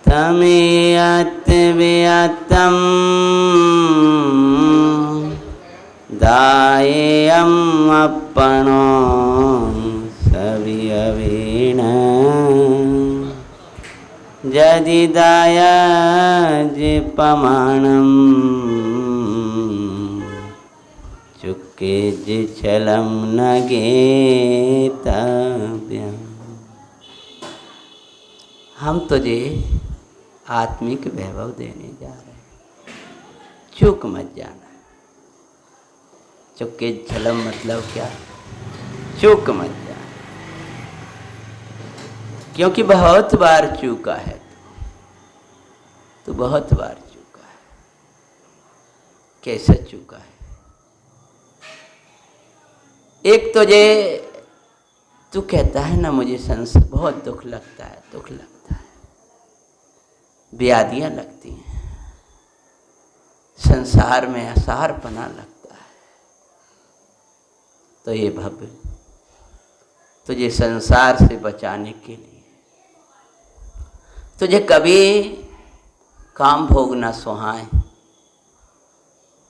तमेयत व्यतम दायेयम अपनो सवियवीण यदि दायाजिपमाणं चुके जिछलम न गेतव्यम। हम तुझे आत्मिक वैभव देने जा रहे हैं, चूक मत जाना। चुके झलम मतलब क्या? चूक मत जाना, क्योंकि बहुत बार चूका है तो बहुत बार चूका है। कैसे चूका है? एक तुझे तू कहता है ना, मुझे संसार बहुत दुख लगता है, दुख लगता है, व्याधियां लगती हैं, संसार में असारपना लगता है। तो ये भव्य तुझे संसार से बचाने के लिए, तुझे कभी काम भोग ना सुहाए,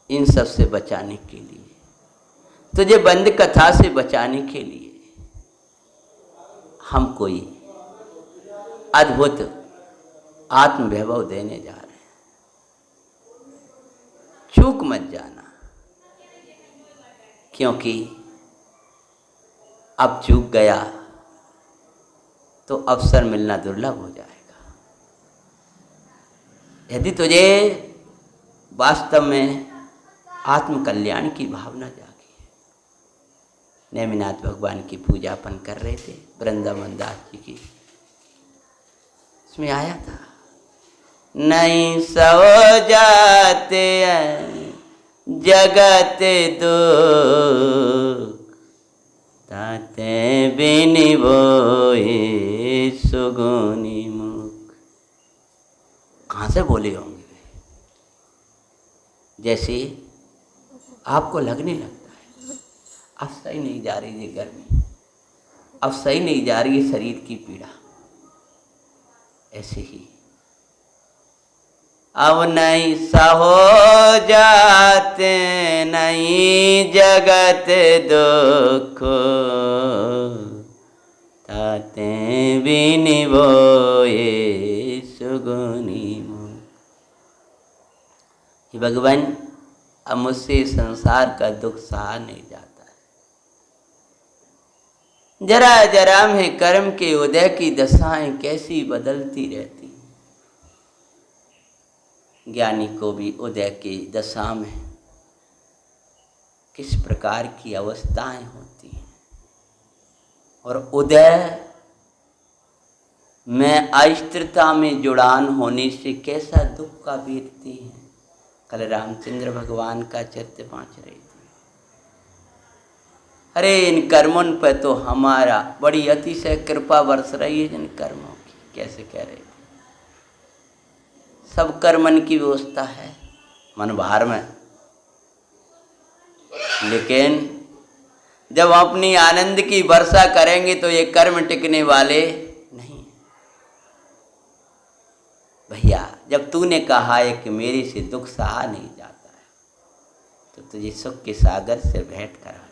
इन सब से बचाने के लिए, तुझे बंद कथा से बचाने के लिए हम कोई अद्भुत आत्म वैभव देने जा रहे हैं। चूक मत जाना, क्योंकि अब चूक गया तो अवसर मिलना दुर्लभ हो जाएगा। यदि तुझे वास्तव में आत्म कल्याण की भावना जागी है। नेमिनाथ भगवान की पूजा अपन कर रहे थे, वृंदावन दास जी की, इसमें आया था, नहीं सो जाते जगत दुख ताते बिनि बोए सुगुनी मुख। कहाँ से बोले होंगे? जैसे आपको लगने लगता है अब सही नहीं जा रही है गर्मी, अब सही नहीं जा रही है शरीर की पीड़ा, ऐसे ही अब नहीं सहो जाते नहीं जगत दुख ताते बिनि बोए सुगुनी मुख। भगवान, अब मुझसे संसार का दुख सहा नहीं जाता है। जरा जरा में कर्म के उदय की दशाएं कैसी बदलती रहती। ज्ञानी को भी उदय की दशा में किस प्रकार की अवस्थाएं होती हैं, और उदय में अस्थिरता में जुड़ान होने से कैसा दुख का बीतती है। कल रामचंद्र भगवान का चरित्र पहुँच रही थी। अरे इन कर्मों पर तो हमारा बड़ी अतिशय कृपा बरस रही है, जिन कर्मों की कैसे कह रहे थे। सब कर्मन की व्यवस्था है मन भार में, लेकिन जब अपनी आनंद की वर्षा करेंगे तो ये कर्म टिकने वाले नहीं। भैया, जब तूने कहा है कि मेरे से दुख सहा नहीं जाता है, तो तुझे सुख के सागर से भेंट कराते।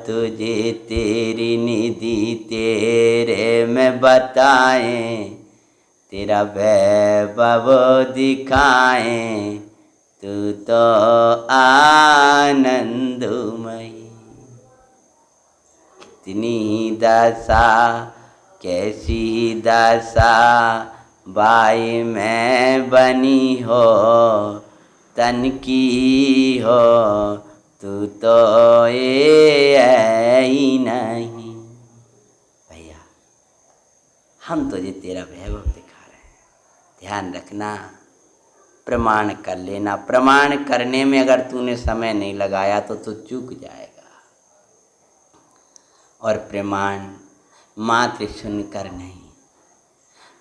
तुझे तेरी निधि तेरे में बताएं, तेरा वैभव दिखाएं, तू तो आनंदमयी। कितनी दशा कैसी दशा बाई में बनी हो, तन की हो तू तो ये ही नहीं। भैया, हम तुझे तेरा वैभव दिखा रहे हैं, ध्यान रखना, प्रमाण कर लेना। प्रमाण करने में अगर तूने समय नहीं लगाया तो तू चूक जाएगा। और प्रमाण मात्र सुनकर नहीं,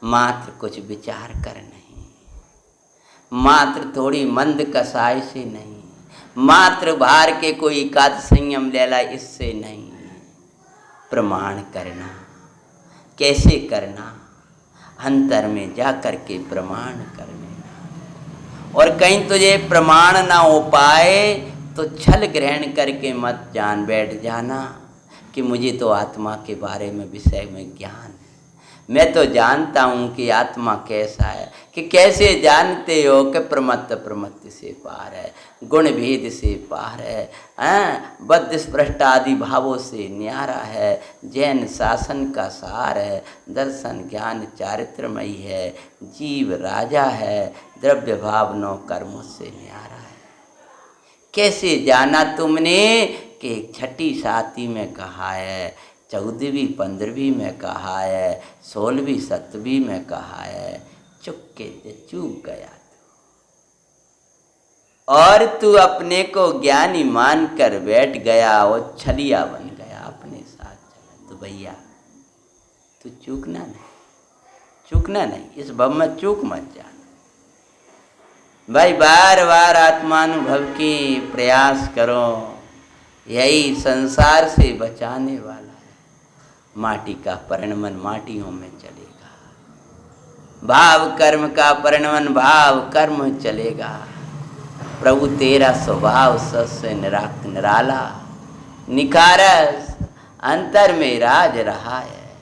मात्र कुछ विचार कर नहीं, मात्र थोड़ी मंद कसाई से नहीं, मात्र भार के कोई एकाध संयम ले ला, इससे नहीं। प्रमाण करना कैसे करना? अंतर में जा कर के प्रमाण कर लेना। और कहीं तुझे प्रमाण ना हो पाए तो छल ग्रहण करके मत जान बैठ जाना कि मुझे तो आत्मा के बारे में विषय में ज्ञान है, मैं तो जानता हूँ कि आत्मा कैसा है। कि कैसे जानते हो कि प्रमत्त प्रमत्त से पार है, गुण भेद से पार है, बद्ध स्पृष्ट आदि भावों से न्यारा है, जैन शासन का सार है, दर्शन ज्ञान चारित्रमयी है, जीव राजा है, द्रव्य भाव नौ कर्मों से न्यारा है। कैसे जाना तुमने कि छठी साती में कहा है, 14वीं 15वीं में कहा है, 16वीं 17वीं में कहा है, चूक गया और तू अपने को ज्ञानी मान कर बैठ गया और छलिया बन गया अपने साथ चला। तो भैया तू चूकना नहीं, इस भव में चूक मत जाना भाई। बार बार आत्मानुभव की प्रयास करो, यही संसार से बचाने वाला है। माटी का परिणमन माटियों में चलेगा, भाव कर्म का परिणमन भाव कर्म चलेगा। प्रभु तेरा स्वभाव सबसे निराला निखारस अंतर में राज रहा है।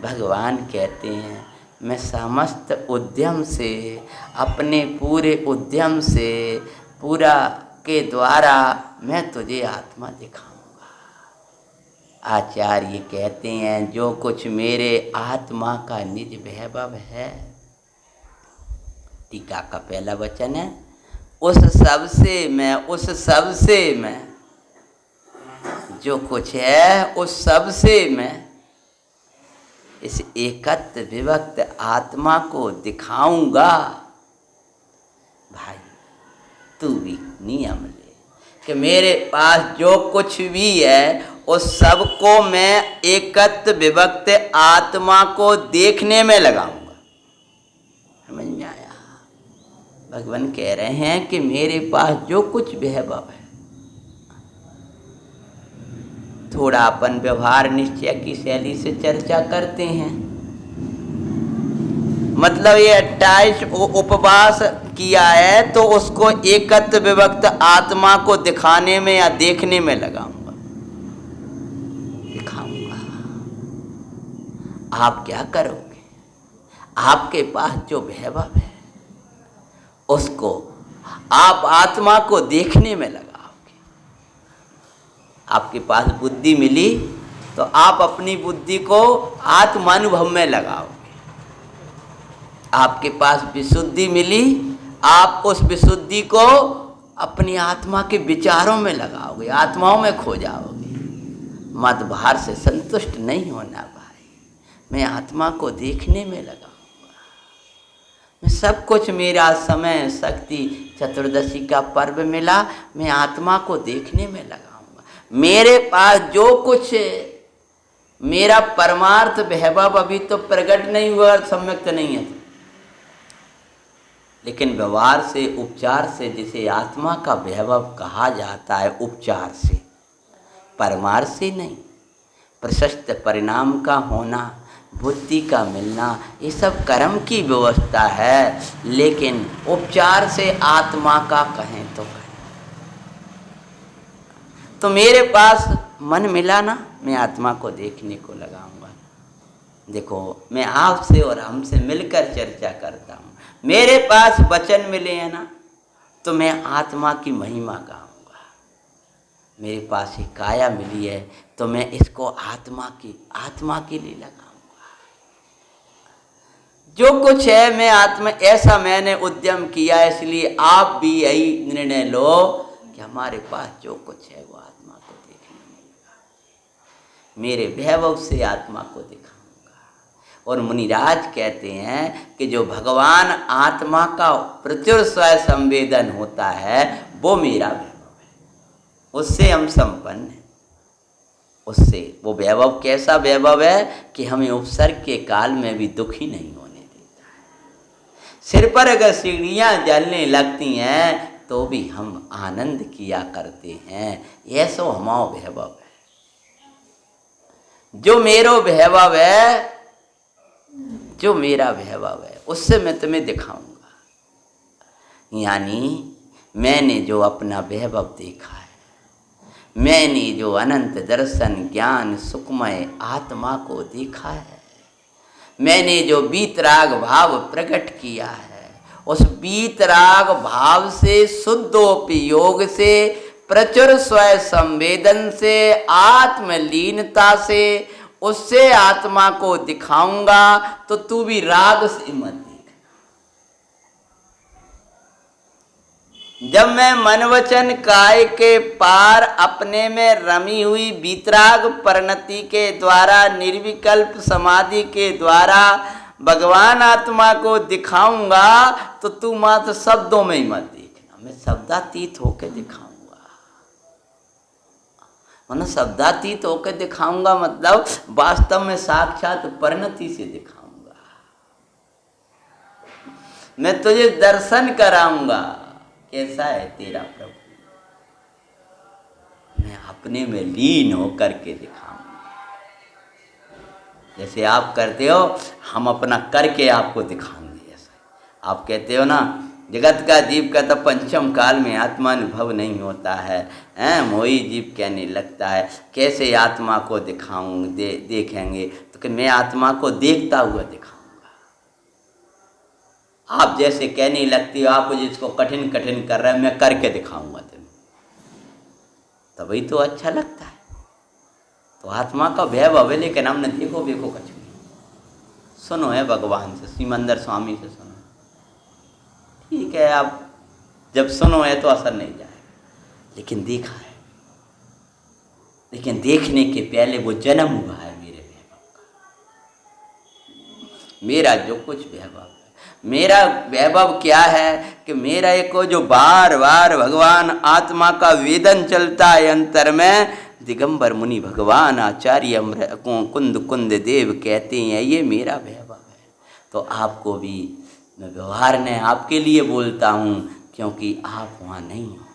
भगवान कहते हैं मैं समस्त उद्यम से, अपने पूरे उद्यम से, पूरा के द्वारा मैं तुझे आत्मा दिखाऊंगा। आचार्य कहते हैं जो कुछ मेरे आत्मा का निज वैभव है, टीका का पहला वचन है, उस सब से मैं जो कुछ है उस सब से मैं इस एकत्व विभक्त आत्मा को दिखाऊंगा। भाई तू भी नियम ले कि मेरे पास जो कुछ भी है उस सब को मैं एकत्व विभक्त आत्मा को देखने में लगाऊंगा। समझ में आया? भगवान कह रहे हैं कि मेरे पास जो कुछ वैभव है, थोड़ा अपन व्यवहार निश्चय की शैली से चर्चा करते हैं। मतलब ये 28 उपवास किया है तो उसको एकत्व विभक्त आत्मा को दिखाने में या देखने में लगाऊंगा, दिखाऊंगा। आप क्या करोगे? आपके पास जो वैभव है उसको आप आत्मा को देखने में लगाओगे। आपके पास बुद्धि मिली तो आप अपनी बुद्धि को आत्मानुभव में लगाओगे। आपके पास विशुद्धि मिली, आप उस विशुद्धि को अपनी आत्मा के विचारों में लगाओगे, आत्माओं में खो जाओगे। मत बाहर से संतुष्ट नहीं होना भाई, मैं आत्मा को देखने में लगाऊंगा। मैं सब कुछ, मेरा समय शक्ति चतुर्दशी का पर्व मिला, मैं आत्मा को देखने में लगाऊंगा। मेरे पास जो कुछ है, मेरा परमार्थ वैभव अभी तो प्रकट नहीं हुआ, सम्यक्त नहीं है, लेकिन व्यवहार से उपचार से जिसे आत्मा का वैभव कहा जाता है, उपचार से, परमार्थ से नहीं। प्रशस्त परिणाम का होना, बुद्धि का मिलना, ये सब कर्म की व्यवस्था है, लेकिन उपचार से आत्मा का कहें तो कहें। तो मेरे पास मन मिला ना, मैं आत्मा को देखने को लगाऊंगा। देखो मैं आपसे और हमसे मिलकर चर्चा करता हूँ। मेरे पास वचन मिले हैं ना तो मैं आत्मा की महिमा गाऊंगा। मेरे पास एक काया मिली है तो मैं इसको आत्मा के लिए लगाऊंगा। जो कुछ है मैं आत्मा, ऐसा मैंने उद्यम किया, इसलिए आप भी यही निर्णय लो कि हमारे पास जो कुछ है वो आत्मा को देखने में लगा, मेरे वैभव से आत्मा को दिखाऊंगा। और मुनिराज कहते हैं कि जो भगवान आत्मा का प्रत्युर स्वयं संवेदन होता है वो मेरा वैभव है, उससे हम संपन्न हैं। उससे वो वैभव कैसा वैभव है कि हमें उपसर्ग के काल में भी दुखी नहीं होने देता है। सिर पर अगर सीढ़ियाँ जलने लगती हैं तो भी हम आनंद किया करते हैं। यह सो हमारा वैभव है। जो मेरो वैभव है जो मेरा वैभव है उससे मैं तुम्हें दिखाऊंगा। यानी मैंने जो अपना वैभव देखा है, मैंने जो अनंत दर्शन ज्ञान सुखमय आत्मा को देखा है, मैंने जो वीतराग भाव प्रकट किया है, उस वीतराग भाव से शुद्धोपयोग से प्रचुर स्वयं संवेदन से आत्मलीनता से उससे आत्मा को दिखाऊंगा। तो तू भी राग से मत देख। जब मैं मन वचन काय के पार अपने में रमी हुई वीतराग परिणति के द्वारा निर्विकल्प समाधि के द्वारा भगवान आत्मा को दिखाऊंगा, तो तू मात्र शब्दों में ही मत देखना, मैं शब्दातीत होकर दिखाऊंगा। मतलब शब्दातीत होकर दिखाऊंगा मतलब वास्तव में साक्षात परिणति से दिखाऊंगा। मैं तुझे दर्शन कराऊंगा, कैसा है तेरा प्रभु, मैं अपने में लीन होकर के दिखाऊंगा। जैसे आप करते हो, हम अपना करके आपको दिखाएंगे। ऐसा आप कहते हो ना, जगत का जीव का तो पंचम काल में आत्मानुभव नहीं होता है, मोही जीव कहने लगता है, कैसे आत्मा को दिखाऊं देखेंगे? तो कि मैं आत्मा को देखता हुआ दिखाऊंगा। आप जैसे कहने लगती हो, आप जिसको कठिन कठिन कर रहे हैं, मैं करके दिखाऊंगा तुम्हें, तभी तो अच्छा लगता है। तो आत्मा का वैभव है, लेकिन हमने देखो कुछ नहीं। सुनो है भगवान से, सिमंदर स्वामी से सुनो, ठीक है। आप जब सुनो है तो असर नहीं जाएगा, लेकिन देखा है। लेकिन देखने के पहले वो जन्म हुआ है मेरे वैभव का। मेरा जो कुछ वैभव है, मेरा वैभव क्या है कि मेरा एक जो बार बार भगवान आत्मा का वेदन चलता है अंतर में। दिगंबर मुनि भगवान आचार्य कुंद कुंद देव कहते हैं, ये मेरा वैभव है। तो आपको भी मैं व्यवहार ने आपके लिए बोलता हूँ, क्योंकि आप वहाँ नहीं हो।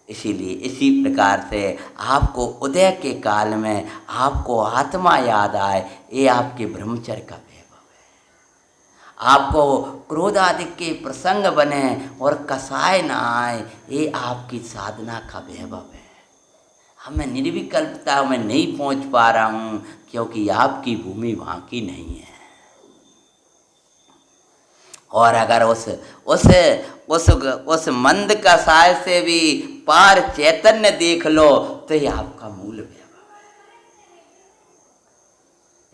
इसीलिए इसी प्रकार से आपको उदय के काल में आपको आत्मा याद आए, ये आपके ब्रह्मचर्य का वैभव है। आपको क्रोध आदि के प्रसंग बने और कसाय ना आए, ये आपकी साधना का वैभव है। हमें निर्विकल्पता में नहीं पहुँच पा रहा हूँ, क्योंकि आपकी भूमि वहाँ की नहीं है। और अगर उस मंद कसाय से भी पार चैतन्य देख लो, तो ये आपका मूल वैभव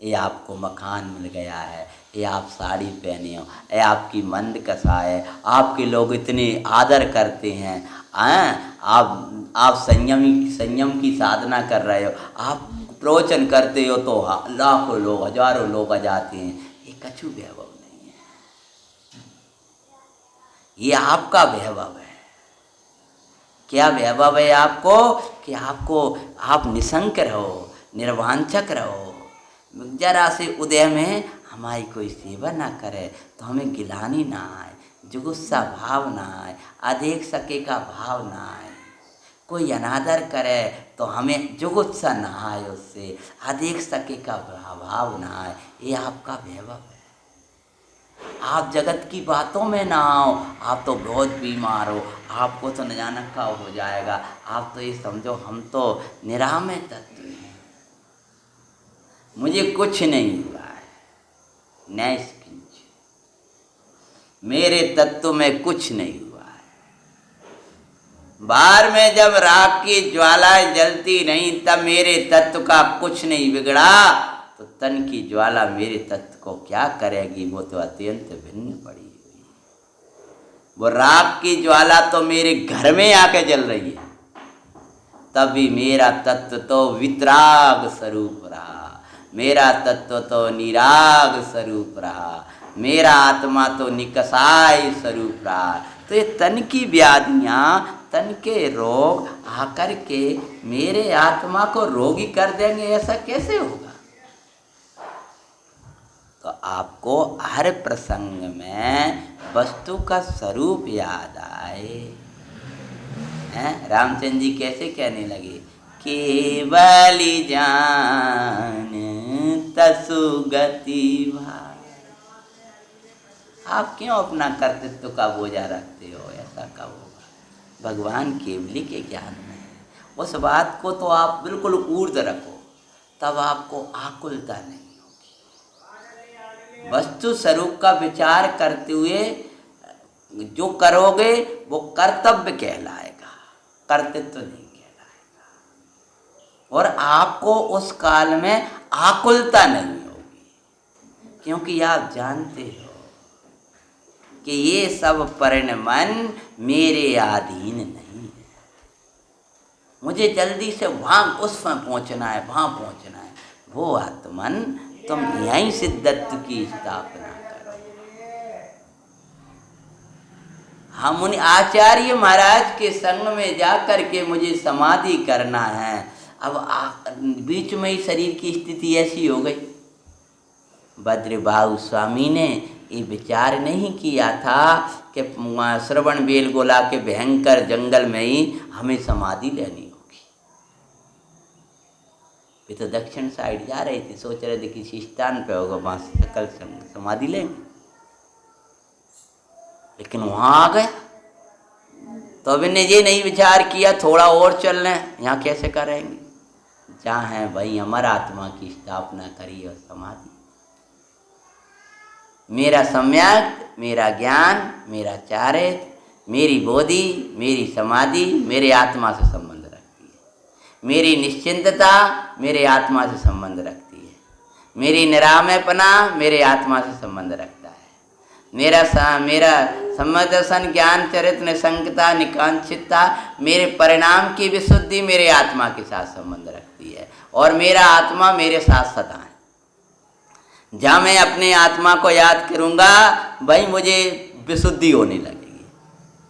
है। ये आपको मकान मिल गया है, ये आप साड़ी पहने हो, ये आपकी मंद कसाय है, आपके लोग इतने आदर करते हैं। आप संयम की साधना कर रहे हो, आप प्रवचन करते हो तो लाखों लोग हजारों लोग आ जाते हैं। ये कछु वैभव नहीं है, ये आपका वैभव है। क्या वैभव है आपको? कि आप निसंक रहो, निर्वांछक रहो। जरा से उदय में हमारी कोई सेवा ना करे तो हमें गिलानी ना आए, जुगुस्सा भाव ना आए, अदेख सके का भाव ना आए। कोई अनादर करे तो हमें जुगुस्सा ना आए, उससे अदेख सके का भाव ना आए। ये आपका वैभव है। आप जगत की बातों में ना आओ, आप तो बहुत बीमार हो, आपको तो न जाने कब हो जाएगा। आप तो ये समझो हम तो निरामय तत्व हैं, मुझे कुछ नहीं हुआ है, नैष्किंच, मेरे तत्व में कुछ नहीं हुआ है। बाहर में जब राख की ज्वालाएं जलती नहीं, तब मेरे तत्व का कुछ नहीं बिगड़ा, तो तन की ज्वाला मेरे तत्व को क्या करेगी? वो तो अत्यंत भिन्न पड़ी हुई। वो राख की ज्वाला तो मेरे घर में आके जल रही है, तभी मेरा तत्व तो वितराग स्वरूप रहा, मेरा तत्व तो निराग स्वरूप रहा, मेरा आत्मा तो निकसाय स्वरूप रहा। तो ये तन की व्याधियाँ, तन के रोग आकर के मेरे आत्मा को रोगी कर देंगे, ऐसा कैसे होगा? तो आपको हर प्रसंग में वस्तु का स्वरूप याद आए। रामचंद्र जी कैसे कहने लगे? केवल जान तसु गति भाई, आप क्यों अपना कर्तृत्व का बोझा रखते हो? ऐसा कब होगा? भगवान केवली के ज्ञान में है। उस बात को तो आप बिल्कुल ऊर्ध्व रखो, तब आपको आकुलता नहीं होगी। वस्तु स्वरूप का विचार करते हुए जो करोगे वो कर्तव्य कहलाएगा, कर्तृत्व नहीं कहलाएगा। और आपको उस काल में आकुलता नहीं होगी, क्योंकि आप जानते हो कि ये सब परिणमन मेरे अधीन नहीं है। मुझे जल्दी से वहाँ उसमें पहुँचना है, वहाँ पहुँचना है। वो आत्मन तुम यहीं सिद्धत्व की स्थापना करो। हम उन आचार्य महाराज के संग में जाकर के मुझे समाधि करना है। अब बीच में ही शरीर की स्थिति ऐसी हो गई। भद्रबाहु स्वामी ने ये विचार नहीं किया था कि श्रवण बेलगोला के भयंकर जंगल में ही हमें समाधि लेनी होगी। वे तो दक्षिण साइड जा रहे थे, सोच रहे थे किसी स्थान पे होगा, वहाँ सकल समाधि लेंगे। लेकिन वहाँ आ गया तो अब इन्हें ये नहीं विचार किया थोड़ा और चल लें, यहाँ कैसे करेंगे? जहाँ है वही अमर आत्मा की स्थापना करी और समाधि। मेरा सम्यक, मेरा ज्ञान, मेरा चारित्र, मेरी बोधि, मेरी समाधि मेरे आत्मा से संबंध रखती है। मेरी निश्चिंतता मेरे आत्मा से संबंध रखती है। मेरी निरामयपना मेरे आत्मा से संबंध रखता है। मेरा सम्यदर्शन, ज्ञान, चरित्र, निसंगता, निकांक्षितता, मेरे परिणाम की विशुद्धि मेरे आत्मा के साथ संबंध रखती है। और मेरा आत्मा मेरे साथ सदा है। जहाँ मैं अपने आत्मा को याद करूँगा वही मुझे विशुद्धि होने लगेगी।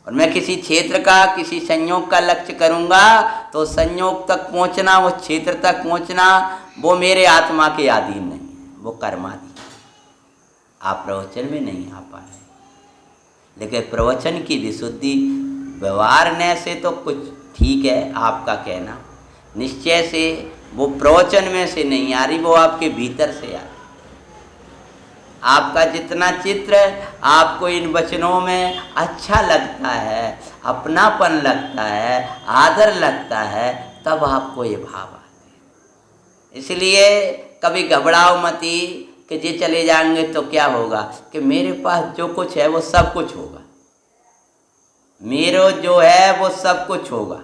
और मैं किसी क्षेत्र का, किसी संयोग का लक्ष्य करूँगा तो संयोग तक पहुँचना, उस क्षेत्र तक पहुँचना, वो मेरे आत्मा के अधीन नहीं है, वो कर्माधीन। आप प्रवचन में नहीं आ पाए, लेकिन प्रवचन की विशुद्धि व्यवहारने से तो कुछ ठीक है आपका कहना, निश्चय से वो प्रवचन में से नहीं आ रही, वो आपके भीतर से आ रही। आपका जितना चित्र आपको इन वचनों में अच्छा लगता है, अपनापन लगता है, आदर लगता है, तब आपको ये भाव आते हैं। इसलिए कभी घबराओ मती कि ये चले जाएंगे तो क्या होगा, कि मेरे पास जो कुछ है वो सब कुछ होगा, मेरा जो है वो सब कुछ होगा,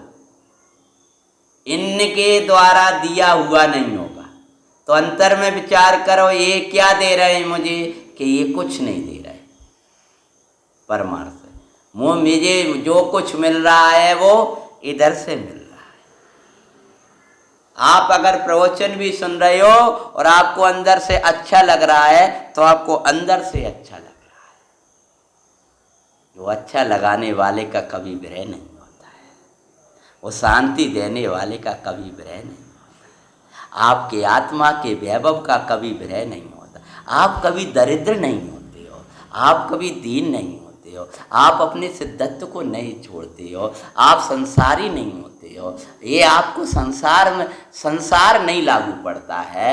इनके द्वारा दिया हुआ नहीं होगा। तो अंतर में विचार करो, ये क्या दे रहे हैं मुझे, कि ये कुछ नहीं दे रहे। परमार्थ मुझे जो कुछ मिल रहा है वो इधर से मिल रहा है। आप अगर प्रवचन भी सुन रहे हो और आपको अंदर से अच्छा लग रहा है तो आपको अंदर से अच्छा लग रहा है। वो अच्छा लगाने वाले का कभी विरह नहीं होता है, वो शांति देने वाले का कभी विरह नहीं होता है, आपके आत्मा के वैभव का कभी विरह नहीं होता। आप कभी दरिद्र नहीं होते हो, आप कभी दीन नहीं होते हो, आप अपने सिद्धत्व को नहीं छोड़ते हो, आप संसारी नहीं होते हो। ये आपको संसार नहीं लागू पड़ता है।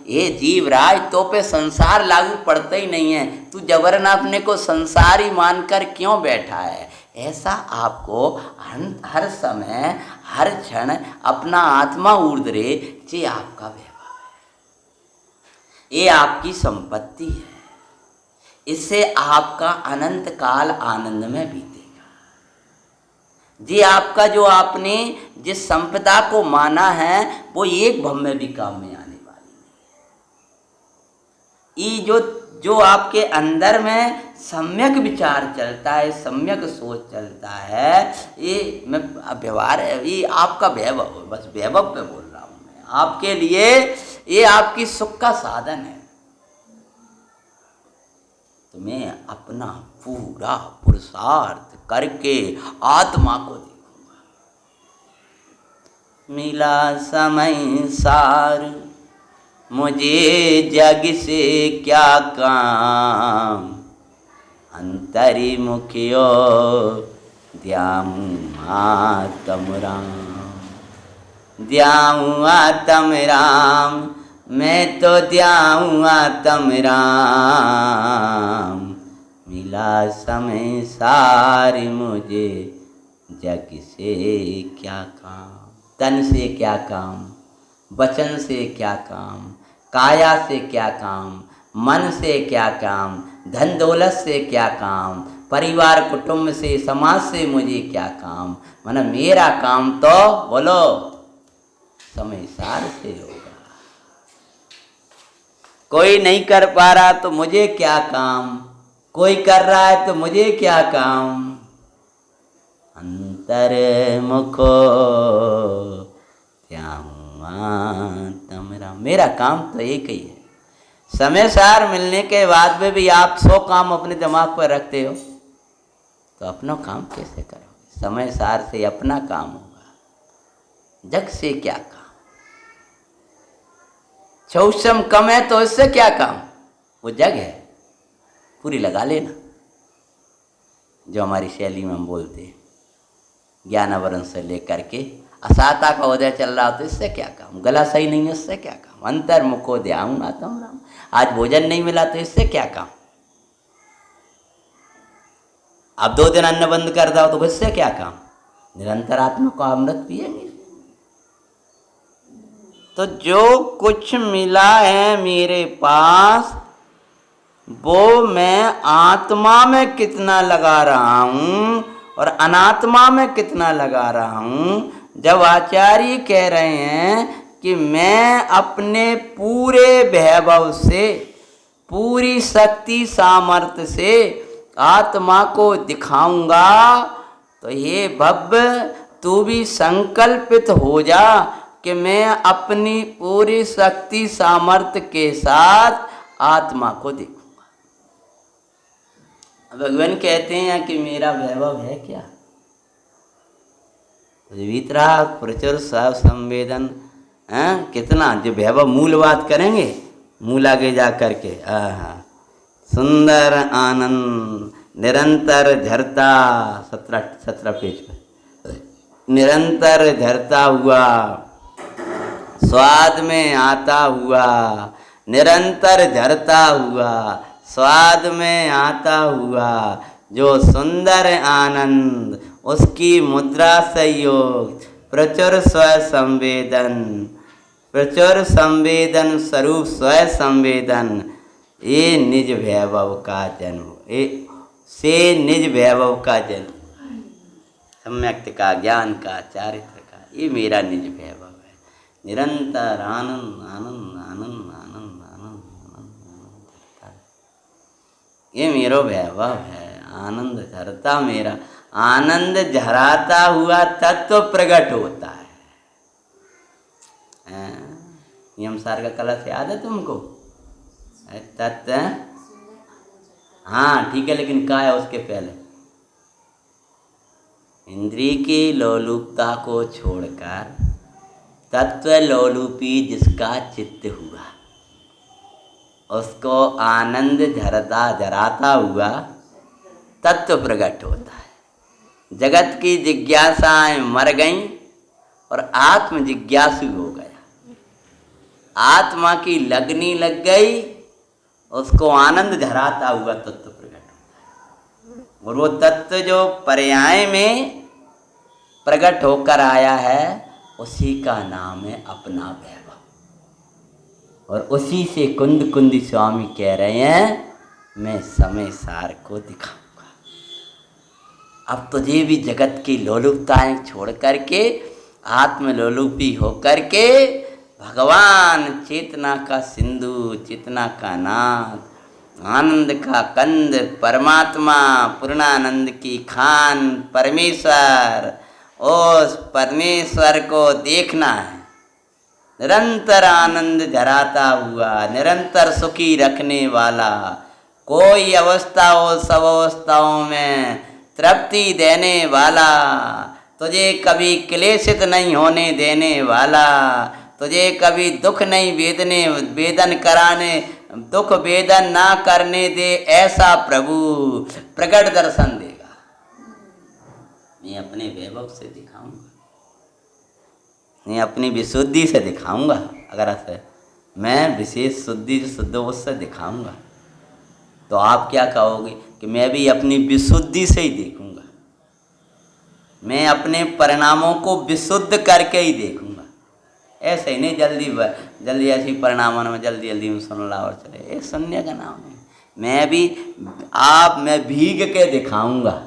ये जीवराज तो पे संसार लागू पड़ता ही नहीं है। तू जबरन अपने को संसारी मानकर क्यों बैठा है? ऐसा आपको हर समय, हर क्षण अपना आत्मा ऊर्ध्व जे आपका वैभव है, ये आपकी संपत्ति है। इससे आपका अनंत काल आनंद में बीतेगा। जी आपका जो आपने जिस संपदा को माना है वो एक भव में भी काम में आने वाली नहीं है। ये जो आपके अंदर में सम्यक विचार चलता है, सम्यक सोच चलता है, ये मैं व्यवहार है, ये आपका वैभव है। बस वैभव पे बोल रहा हूँ मैं आपके लिए। ये आपकी सुख का साधन है। तो मैं अपना पूरा पुरुषार्थ करके आत्मा को देखूंगा। मिला समय सार मुझे जग से क्या काम, अंतरी मुखियो द्याऊं आत्म राम, द्याऊं आत्म राम, मैं तो द्याऊं आत्म राम, समय सारी मुझे जग से क्या काम। तन से क्या काम, वचन से क्या काम, काया से क्या काम, मन से क्या काम, धन दौलत से क्या काम, परिवार कुटुंब से समाज से मुझे क्या काम। माना मेरा काम तो बोलो समय सार से होगा। कोई नहीं कर पा रहा तो मुझे क्या काम, कोई कर रहा है तो मुझे क्या काम। अंतर्मुखो तमरा, मेरा काम तो एक ही है। समय सार मिलने के बाद में भी आप 100 काम अपने दिमाग पर रखते हो तो अपना काम कैसे करोगे। समय सार से अपना काम होगा, जग से क्या काम। चौसम कम है तो इससे क्या काम, वो जग है पूरी लगा लेना। जो हमारी शैली में हम बोलते हैं, ज्ञानावरण से लेकर के असाता का उदय चल रहा हो तो इससे क्या काम। गला सही नहीं है इससे क्या काम। अंतर्मुखो ध्यान आत्म राम, आज भोजन नहीं मिला तो इससे क्या काम। अब 2 दिन अन्न बंद कर दो तो इससे क्या काम। निरंतर आत्मा को अमृत पिएंगे। तो जो कुछ मिला है मेरे पास वो मैं आत्मा में कितना लगा रहा हूं और अनात्मा में कितना लगा रहा हूं। जब आचार्य कह रहे हैं कि मैं अपने पूरे वैभव से, पूरी शक्ति सामर्थ्य से आत्मा को दिखाऊंगा, तो ये भव्य तू भी संकल्पित हो जा कि मैं अपनी पूरी शक्ति सामर्थ्य के साथ आत्मा को देखूंगा। भगवान कहते हैं कि मेरा वैभव है क्या। वितराग प्रचुर सब संवेदन, कितना जो वैभव मूल बात करेंगे, मूल आगे जा करके सुंदर आनंद निरंतर झरता 17 पेज पर, निरंतर झरता हुआ स्वाद में आता हुआ, निरंतर झरता हुआ स्वाद में आता हुआ जो सुंदर आनंद, उसकी मुद्रा संयोग प्रचुर स्व संवेदन, प्रचुर संवेदन स्वरूप स्व संवेदन, ये निज वैभव का जन्म, से निज वैभव का जन्म, सम्यक्त का, ज्ञान का, चारित्र का, ये मेरा निज वैभव है। निरंतर आनंद आनंद आनंद आनंद आनंद आनंद, ये मेरा वैभव है। आनंद झरता मेरा, आनंद झराता हुआ तत्व प्रकट होता है। नियम सार का कलश याद है तुमको? तत्व, हाँ ठीक है, लेकिन क्या है उसके पहले? इंद्रिय की लोलुपता को छोड़कर तत्व लोलुपी जिसका चित्त हुआ, उसको आनंद झराता हुआ तत्व प्रकट होता है। जगत की जिज्ञासाएं मर गईं और आत्म जिज्ञासु हो गया। आत्मा की लगनी लग गई, उसको आनंद झराता हुआ तत्व प्रकट होता है। और वो तत्व जो पर्याय में प्रकट होकर आया है, उसी का नाम है अपना वैभव। और उसी से कुंद कुंदी स्वामी कह रहे हैं, मैं समय सार को दिखाऊंगा। अब तुझे भी जगत की लोलुपताएं छोड़ करके आत्म लोलुपी होकर के भगवान चेतना का सिंधु, चेतना का नाथ, आनंद का कंद, परमात्मा पूर्णानंद की खान परमेश्वर, उस परमेश्वर को देखना है। निरंतर आनंद झराता हुआ, निरंतर सुखी रखने वाला, कोई अवस्था हो सब अवस्थाओं में तृप्ति देने वाला, तुझे कभी क्लेशित नहीं होने देने वाला, तुझे कभी दुख नहीं वेदन कराने, दुख वेदन ना करने दे, ऐसा प्रभु प्रकट दर्शन देगा। मैं अपने वैभव से दिखाऊंगा, मैं अपनी विशुद्धि से दिखाऊंगा। अगर ऐसे मैं विशेष शुद्धि जो शुद्ध उससे दिखाऊंगा। तो आप क्या कहोगे कि मैं भी अपनी विशुद्धि से ही देखूंगा, मैं अपने परिणामों को विशुद्ध करके ही देखूंगा। ऐसे ही नहीं जल्दी ऐसी परिणामों में जल्दी में सुन ला और चले, ये सुनने का नाम नहीं। मैं भीग के दिखाऊंगा।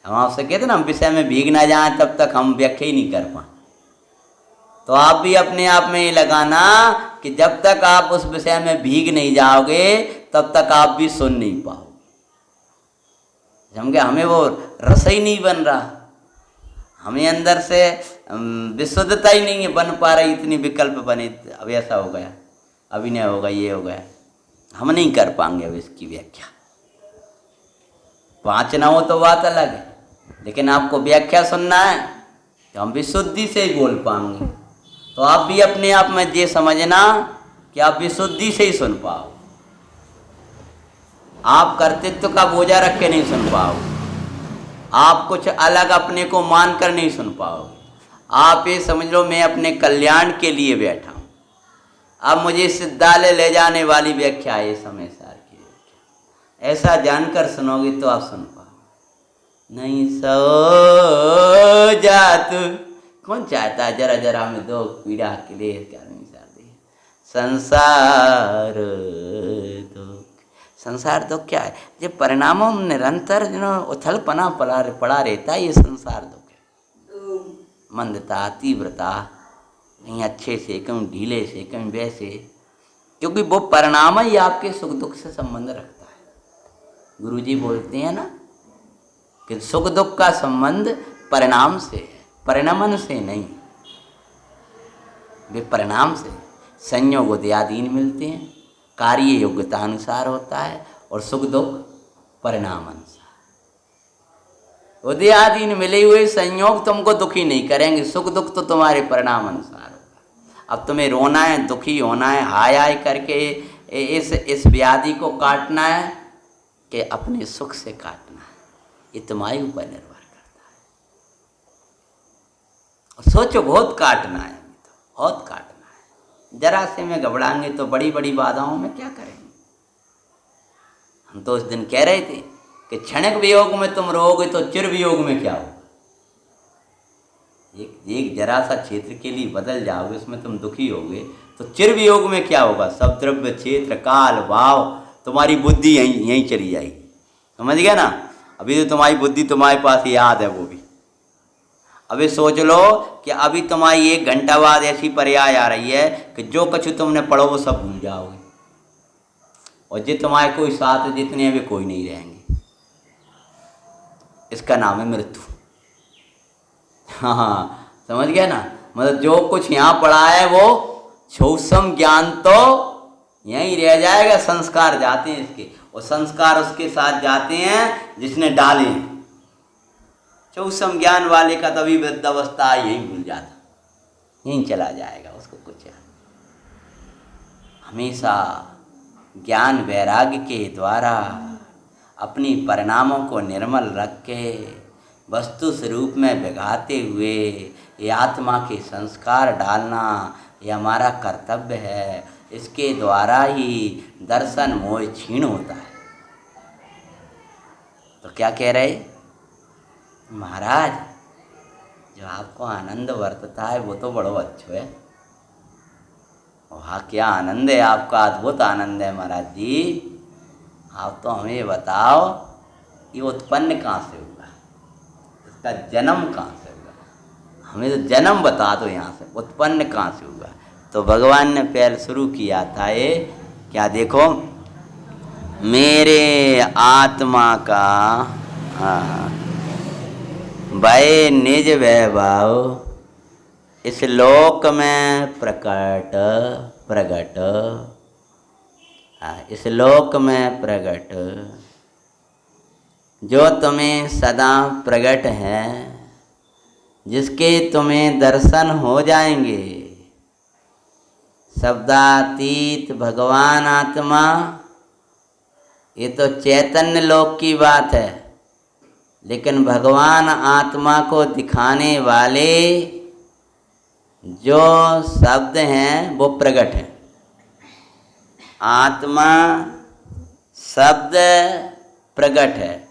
हम आपसे कहते ना, हम विषय में भीग ना जाए तब तक हम व्याख्या ही नहीं कर पाए। तो आप भी अपने आप में ये लगाना कि जब तक आप उस विषय में भीग नहीं जाओगे तब तक आप भी सुन नहीं पाओगे। समझे? हमें वो रस ही नहीं बन रहा, हमें अंदर से विशुद्धता ही नहीं है बन पा रही। इतनी विकल्प बने, अब ऐसा हो गया, अभिनय होगा, ये हो गया, हम नहीं कर पाएंगे अब इसकी व्याख्या। 5 ना हो तो बात अलग है, लेकिन आपको व्याख्या सुनना है तो हम विशुद्धि से ही बोल पाएंगे। तो आप भी अपने आप में ये समझना कि आप विशुद्धि से ही सुन पाओ। आप कर्तृत्व का बोझा रख के नहीं सुन पाओगे, आप कुछ अलग अपने को मान कर नहीं सुन पाओगे। आप ये समझ लो मैं अपने कल्याण के लिए बैठा हूँ, अब मुझे सिद्धालय ले जाने वाली व्याख्या है समय सार की व्याख्या। ऐसा जानकर सुनोगे तो आप सुन पाओ। नहीं सो जात, कौन चाहता है जरा जरा में दो पीड़ा के लिए क्या नहीं चाहती। संसार दुख, संसार दुख क्या है? ये परिणामों में निरंतर उथल पना पड़ा रहता है, ये संसार दुख है। मंदता, तीव्रता, कहीं अच्छे से कहीं ढीले से कहीं वैसे, क्योंकि वो परिणाम ही आपके सुख दुख से संबंध रखता है। गुरुजी बोलते हैं ना कि सुख दुख का संबंध परिणाम से है, परिणमन से नहीं। वे परिणाम से संयोग उदयादीन मिलते हैं, कार्य योग्यता अनुसार होता है, और सुख दुख परिणाम अनुसार। उदयादीन मिले हुए संयोग तुमको दुखी नहीं करेंगे, सुख दुख तो तुम्हारे परिणाम अनुसार होगा। अब तुम्हें रोना है, दुखी होना है, हाय हाय करके इस व्याधि को काटना है कि अपने सुख से काटना है, ये तुम्हारे ऊपर निर्भर करता है। और सोचो, बहुत काटना है, तो बहुत काटना है। जरा से में घबराएंगे तो बड़ी बड़ी बाधाओं में क्या करेंगे। हम तो उस दिन कह रहे थे कि क्षणिक वियोग में तुम रोगे तो चिर वियोग में क्या होगा। एक जरा सा क्षेत्र के लिए बदल जाओगे, उसमें तुम दुखी होगे, तो चिर वियोग में क्या होगा। सब द्रव्य, क्षेत्र, काल, भाव, तुम्हारी बुद्धि यहीं चली जाएगी। समझ गया ना? अभी तो तुम्हारी बुद्धि तुम्हारे पास याद है, वो भी अभी सोच लो कि अभी तुम्हारी 1 घंटा बाद ऐसी पर्याय आ रही है कि जो कुछ तुमने पढ़ो वो सब भूल जाओगे, और जो तुम्हारे कोई साथ जितने भी कोई नहीं रहेंगे। इसका नाम है मृत्यु। हाँ, समझ गया ना? मतलब जो कुछ यहाँ पढ़ा है वो सूक्ष्म ज्ञान तो यहीं रह जाएगा, संस्कार जाते हैं इसके, और संस्कार उसके साथ जाते हैं जिसने डाले हैं। सूक्ष्म ज्ञान वाले का तभी वृद्धावस्था यहीं भूल जाता, यहीं चला जाएगा, उसको कुछ। हमेशा ज्ञान वैराग्य के द्वारा अपनी परिणामों को निर्मल रख के वस्तु स्वरूप में बिगाते हुए ये आत्मा के संस्कार डालना, ये हमारा कर्तव्य है। इसके द्वारा ही दर्शन मोह क्षीण होता है। तो क्या कह रहे महाराज, जो आपको आनंद वर्तता है वो तो बड़ो अच्छा है। वहाँ क्या आनंद है आपका, अद्भुत आनंद है महाराज जी। आप तो हमें बताओ ये उत्पन्न कहाँ से हुआ, इसका जन्म कहाँ से हुआ। हमें तो जन्म बता दो यहाँ से, उत्पन्न कहाँ से हुआ। तो भगवान ने पहले शुरू किया था ये क्या, देखो, मेरे आत्मा का भय निज वैभव इस लोक में प्रकट, इस लोक में प्रकट, जो तुम्हें सदा प्रकट है, जिसके तुम्हें दर्शन हो जाएंगे। शब्दातीत भगवान आत्मा, ये तो चैतन्य लोक की बात है, लेकिन भगवान आत्मा को दिखाने वाले जो शब्द हैं वो प्रकट हैं। आत्मा शब्द प्रकट है,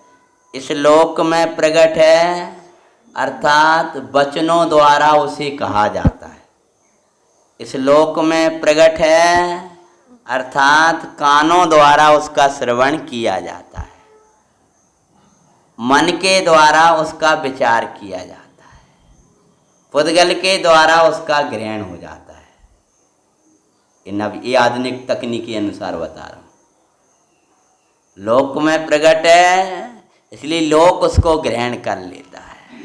इस लोक में प्रकट है, अर्थात वचनों द्वारा उसे कहा जाता है। इस लोक में प्रकट है अर्थात कानों द्वारा उसका श्रवण किया जाता है, मन के द्वारा उसका विचार किया जाता है, पुद्गल के द्वारा उसका ग्रहण हो जाता है। ये आधुनिक तकनीकी अनुसार बता रहा हूँ। लोक में प्रकट है इसलिए लोक उसको ग्रहण कर लेता है,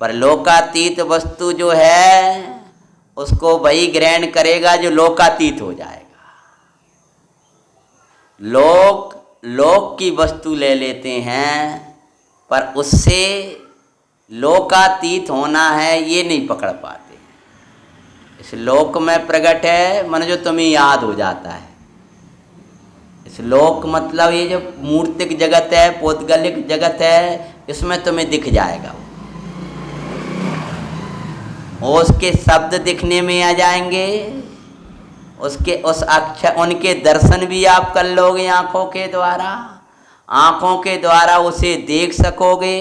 पर लोकातीत वस्तु जो है उसको वही ग्रहण करेगा जो लोकातीत हो जाएगा। लोक की वस्तु ले लेते हैं पर उससे लोकातीत होना है ये नहीं पकड़ पाते। इस लोक में प्रकट है मन जो तुम्हें याद हो जाता है। इस लोक मतलब ये जो मूर्तिक जगत है, पौद्गलिक जगत है, इसमें तुम्हें दिख जाएगा। उसके शब्द दिखने में आ जाएंगे, उसके उस अक्षर उनके दर्शन भी आप कर लोगे आँखों के द्वारा। आँखों के द्वारा उसे देख सकोगे,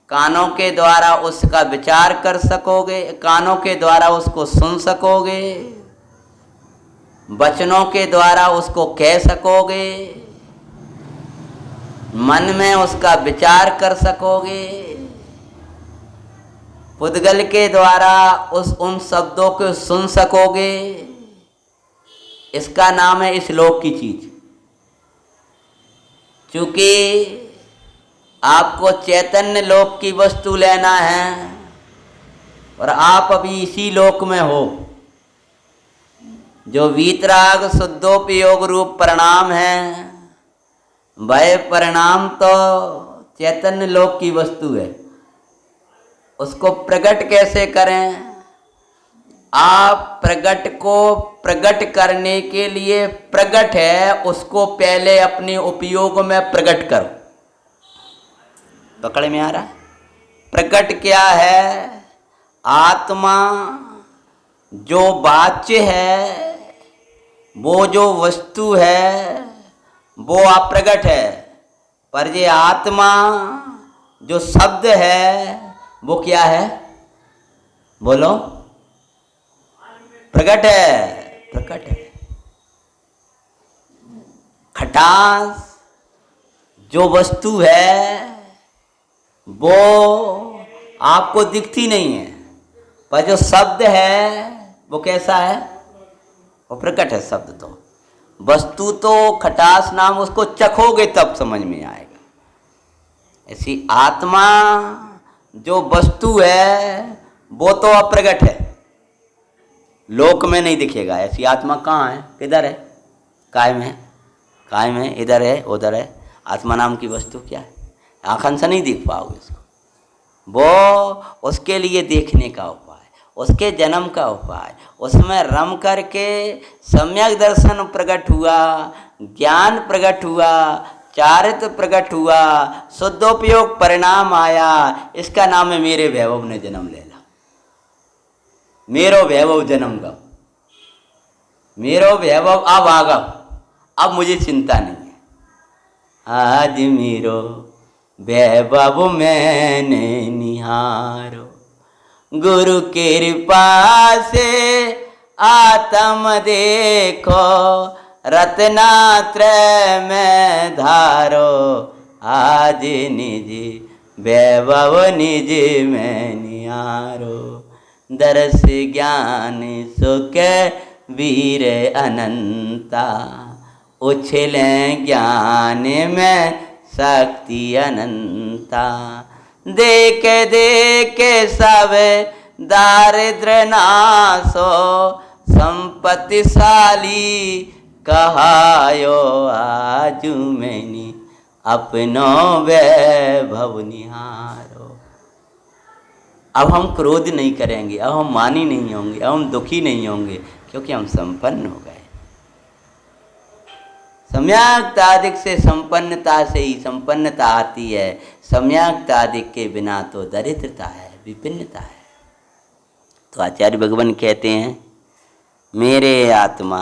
कानों के द्वारा उसका विचार कर सकोगे, कानों के द्वारा उसको सुन सकोगे, वचनों के द्वारा उसको कह सकोगे, मन में उसका विचार कर सकोगे, पुद्गल के द्वारा उन शब्दों को सुन सकोगे। इसका नाम है इस लोक की चीज। चूंकि आपको चैतन्य लोक की वस्तु लेना है और आप अभी इसी लोक में हो, जो वीतराग शुद्धोपयोग रूप परिणाम है, वह परिणाम तो चैतन्य लोक की वस्तु है। उसको प्रकट कैसे करें? आप प्रकट को प्रकट करने के लिए प्रकट है उसको पहले अपने उपयोग में प्रकट करो। पकड़ में आ रहा? प्रकट क्या है? आत्मा जो वाच्य है, वो जो वस्तु है वो अप्रगट है, पर ये आत्मा जो शब्द है वो क्या है? बोलो। प्रकट है, प्रकट है। खटास जो वस्तु है वो आपको दिखती नहीं है, पर जो शब्द है वो कैसा है? वो प्रकट है। शब्द तो वस्तु तो खटास नाम, उसको चखोगे तब समझ में आएगा। ऐसी आत्मा जो वस्तु है वो तो अप्रगट है, लोक में नहीं दिखेगा। ऐसी आत्मा कहाँ है? किधर है? कायम है, कायम है, इधर है उधर है। आत्मा नाम की वस्तु क्या है? आँखन से नहीं देख पाओगे उसको। वो उसके लिए देखने का उपाय, उसके जन्म का उपाय, उसमें रम करके सम्यक दर्शन प्रकट हुआ, ज्ञान प्रकट हुआ, चारित्र प्रकट हुआ, शुद्धोपयोग परिणाम आया। इसका नाम है मेरे वैभव ने जन्म ले ला। मेरो वैभव जन्म गव, मेरो वैभव अब आगव, अब मुझे चिंता नहीं है। आज मेरो वैभव मैंने निहारो, गुरु कृपा से आत्म देखो, रत्नात्रय में धारो, आज निज वैभव निज में निहारो। दर्श ज्ञान सुख वीर अनंता, उछलें ज्ञान में शक्ति अनंता। देख देख सब दारिद्र नासो, संपत्तिशाली कहायो आजू मैंने अपनो वैभव निहारो। अब हम क्रोध नहीं करेंगे, अब हम मानी नहीं होंगे, अब हम दुखी नहीं होंगे, क्योंकि हम संपन्न हो गए। सम्यक्तादिक से संपन्नता से ही संपन्नता आती है। सम्यक्तादिक के बिना तो दरिद्रता है, विभिन्नता है। तो आचार्य भगवान कहते हैं मेरे आत्मा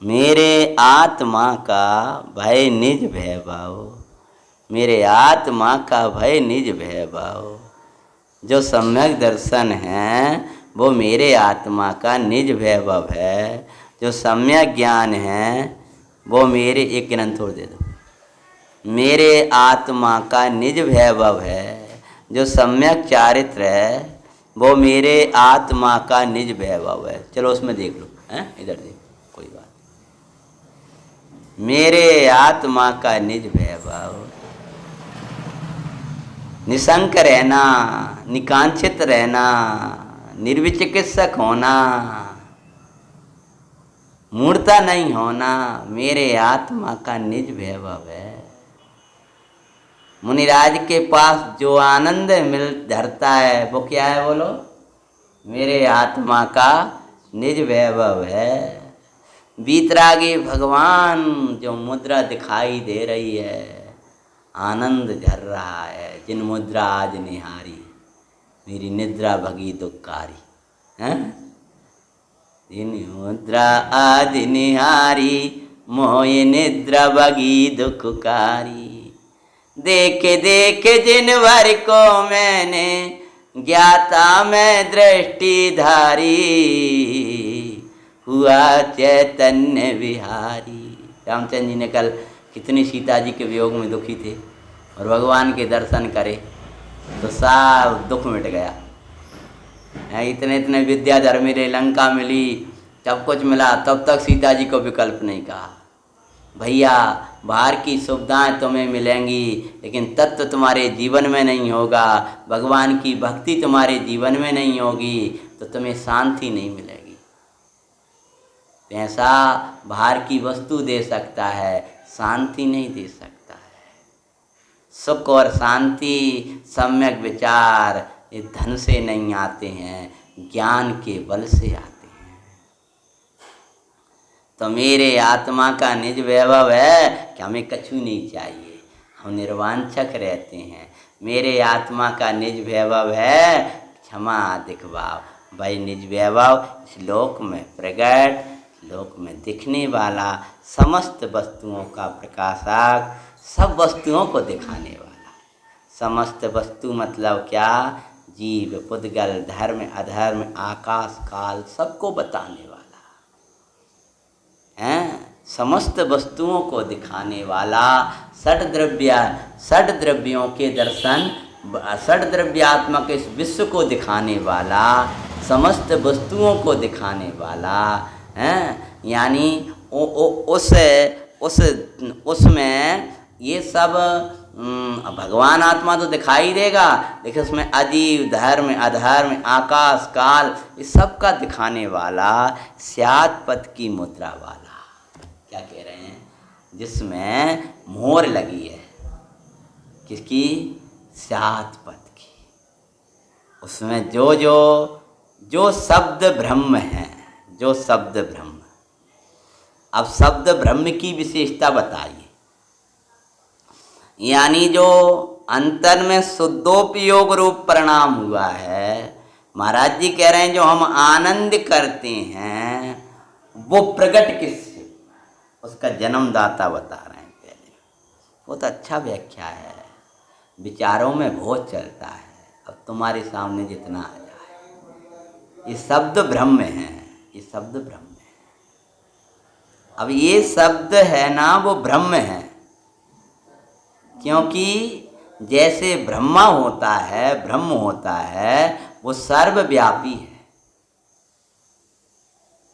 मेरे आत्मा का भय निज भय भाव, मेरे आत्मा का भय निज भय भाव। जो सम्यक दर्शन है वो मेरे आत्मा का निज वैभव है। जो सम्यक ज्ञान है वो मेरे, एक ग्रंथ छोड़ दे दो, मेरे आत्मा का निज वैभव है। जो सम्यक चारित्र है वो मेरे आत्मा का निज वैभव है। चलो उसमें देख लो, हैं इधर देख, कोई बात, मेरे आत्मा का निज वैभव। निशंक रहना, निकांक्षित रहना, निर्विचिकित्सक होना, मूर्ता नहीं होना, मेरे आत्मा का निज वैभव है। मुनिराज के पास जो आनंद मिल धरता है वो क्या है बोलो? मेरे आत्मा का निज वैभव है। बीतरागी भगवान जो मुद्रा दिखाई दे रही है, आनंद झर रहा है। जिन मुद्रा आज निहारी, मेरी निद्रा भगी दुखकारी, हैं? जिन मुद्रा आज निहारी, मोय निद्रा भगी दुखकारी। देखे देखे जिन भर को मैंने, ज्ञाता मैं दृष्टिधारी, हुआ चैतन्य विहारी। रामचंद्र जी ने कल कितनी सीता जी के वियोग में दुखी थे, और भगवान के दर्शन करे तो सब दुख मिट गया। इतने इतने विद्याधर मिले, लंका मिली, सब कुछ मिला, तब तक सीता जी को विकल्प नहीं कहा। भैया बाहर की सुविधाएं तुम्हें मिलेंगी, लेकिन तत्व तुम्हारे जीवन में नहीं होगा, भगवान की भक्ति तुम्हारे जीवन में नहीं होगी, तो तुम्हें शांति नहीं मिलेगी। पैसा बाहर की वस्तु दे सकता है, शांति नहीं दे सकता है। सुख और शांति, सम्यक विचार ये धन से नहीं आते हैं, ज्ञान के बल से आते हैं। तो मेरे आत्मा का निज वैभव है कि हमें कछु नहीं चाहिए, हम निर्वांछक रहते हैं। मेरे आत्मा का निज वैभव है क्षमा दिखभाव, भाई निज वैभव इस लोक में प्रगट, लोक में दिखने वाला, समस्त वस्तुओं का प्रकाशक, सब वस्तुओं को दिखाने वाला। समस्त वस्तु मतलब क्या? जीव, पुद्गल, धर्म, अधर्म, आकाश, काल, सबको बताने वाला हैं। समस्त वस्तुओं को दिखाने वाला, षट द्रव्यों के दर्शन, षट द्रव्यात्मक इस विश्व को दिखाने वाला, समस्त वस्तुओं को दिखाने वाला हैं। यानी उसमें ये सब भगवान आत्मा तो दिखाई देगा, लेकिन उसमें अजीव, धर्म, अधर्म, आकाश, काल, इस सब का दिखाने वाला, स्यात् पद की मुद्रा वाला, क्या कह रहे हैं, जिसमें मोहर लगी है, किसकी? स्यात् पद की। उसमें जो शब्द ब्रह्म है, जो शब्द ब्रह्म। अब शब्द ब्रह्म की विशेषता बताइए। यानी जो अंतर में शुद्धोपयोग रूप परिणाम हुआ है, महाराज जी कह रहे हैं जो हम आनंद करते हैं वो प्रकट किससे? उसका जन्मदाता बता रहे हैं पहले। बहुत अच्छा व्याख्या है, विचारों में बहुत चलता है। अब तुम्हारे सामने जितना आ जाए, ये शब्द ब्रह्म है, ये शब्द ब्रह्म है। अब ये शब्द है ना, वो ब्रह्म है, क्योंकि जैसे ब्रह्मा होता है, ब्रह्म होता है, वो सर्वव्यापी है।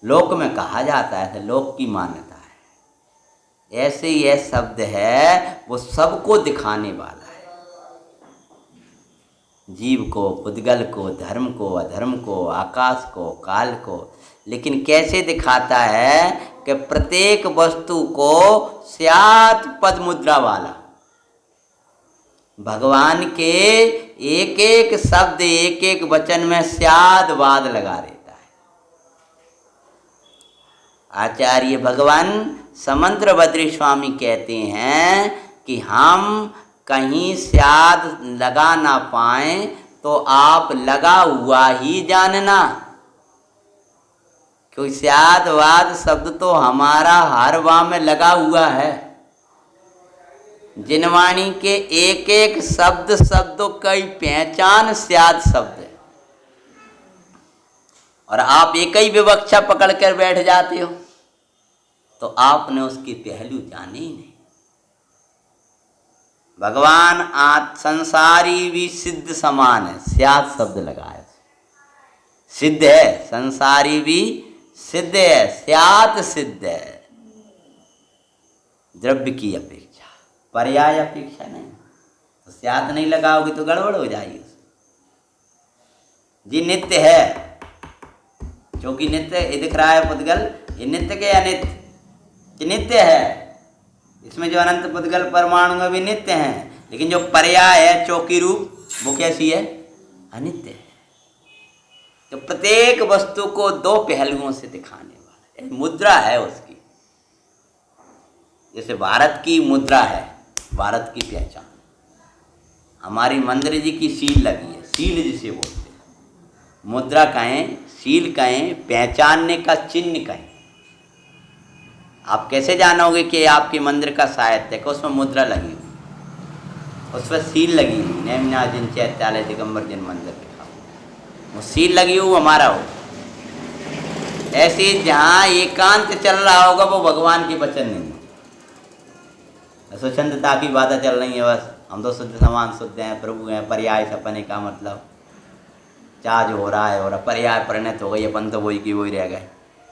लोक में कहा जाता है, लोक की मान्यता है। ऐसे यह शब्द है, वो सबको दिखाने वाला है, जीव को, पुद्गल को, धर्म को, अधर्म को, आकाश को, काल को। लेकिन कैसे दिखाता है कि प्रत्येक वस्तु को स्यात् पद मुद्रा वाला, भगवान के एक एक शब्द, एक एक वचन में स्याद वाद लगा देता है। आचार्य भगवान समंत्र बद्री स्वामी कहते हैं कि हम कहीं स्याद लगा ना पाए तो आप लगा हुआ ही जानना। क्योंकि स्यादवाद शब्द तो हमारा हर वाह में लगा हुआ है। जिनवाणी के एक एक शब्द शब्दों की पहचान स्याद शब्द है, और आप एक ही विवक्षा पकड़ कर बैठ जाते हो तो आपने उसके पहलू जाने ही नहीं। भगवान संसारी भी सिद्ध समान है, स्याद शब्द लगाया, सिद्ध है, संसारी भी सिद्ध है, स्यात सिद्ध है। द्रव्य की अपेक्षा, पर्याय अपेक्षा नहीं। तो स्यात नहीं लगाओगे तो गड़बड़ हो जाएगी। जी नित्य है, क्योंकि नित्य ये दिख रहा है पुद्गल, ये नित्य के अनित्य कि नित्य है। इसमें जो अनंत पुद्गल परमाणु में भी नित्य हैं, लेकिन जो पर्याय है चौकी रूप वो कैसी है? अनित्य है। तो प्रत्येक वस्तु को दो पहलुओं से दिखाने वाला मुद्रा है उसकी। जैसे भारत की मुद्रा है, भारत की पहचान, हमारी मंदिर जी की सील लगी है, सील जिसे बोलते हैं, मुद्रा कहें, सील कहें, पहचानने का चिन्ह कहें। आप कैसे जानोगे कि आपके मंदिर का साहित्य है? उसमें मुद्रा लगी हुई, उस पर सील लगी हुई, नेमना जिन चैत्यालय दिगंबर जिन मंदिर लिखा, वो सील लगी हुई हमारा हो। ऐसे जहाँ एकांत चल रहा होगा वो भगवान के वचन नहीं है, स्वच्छंदता की बातें चल रही है, बस हम तो शुद्ध समान शुद्ध हैं, प्रभु हैं, पर्याय सपने का मतलब चार्ज हो रहा है, और पर्याय परिणत हो गई, अपन तो वही की वही रह गए।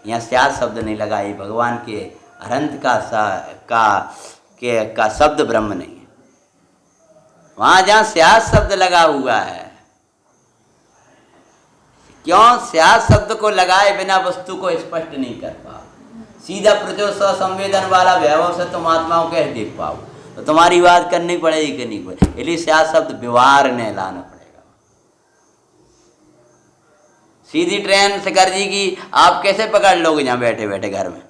यहाँ स्याद शब्द नहीं लगा, ये भगवान के अनंत का शब्द ब्रह्म नहीं है। वहाँ जहाँ स्याद शब्द लगा हुआ है, क्यों? स्याद शब्द को लगाए बिना वस्तु को स्पष्ट नहीं कर पाओ। सीधा प्रचो संवेदन वाला वैभव से तुम आत्मा को कैसे देख पाओ? तो तुम्हारी बात करनी पड़ेगी कि नहीं पड़ेगी? इसलिए स्याद शब्द व्यवहार ने लाना पड़ेगा। सीधी ट्रेन शिखर जी की आप कैसे पकड़ लोगे? जहाँ बैठे बैठे घर में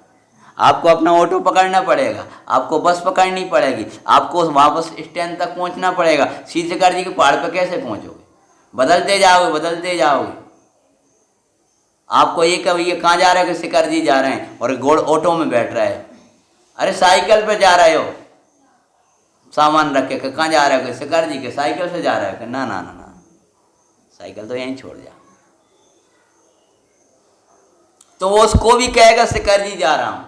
आपको अपना ऑटो पकड़ना पड़ेगा, आपको बस पकड़नी पड़ेगी, आपको वापस स्टैंड तक पहुँचना पड़ेगा। सीधी शिखर जी के पहाड़ पर कैसे पहुँचोगे? बदलते जाओगे, बदलते जाओगे। आपको ये कभी ये कहाँ जा रहे हो? कि शिखर जी जा रहे हैं और घोड़ ऑटो में बैठ रहे हो। अरे साइकिल पे जा रहे हो, सामान रख के, कहाँ जा रहे हो? कि शिखर जी के साइकिल से जा रहे हो? कि ना ना ना ना, साइकिल तो यहीं छोड़ जा। तो वो उसको भी कहेगा शिखर जी जा रहा हूं।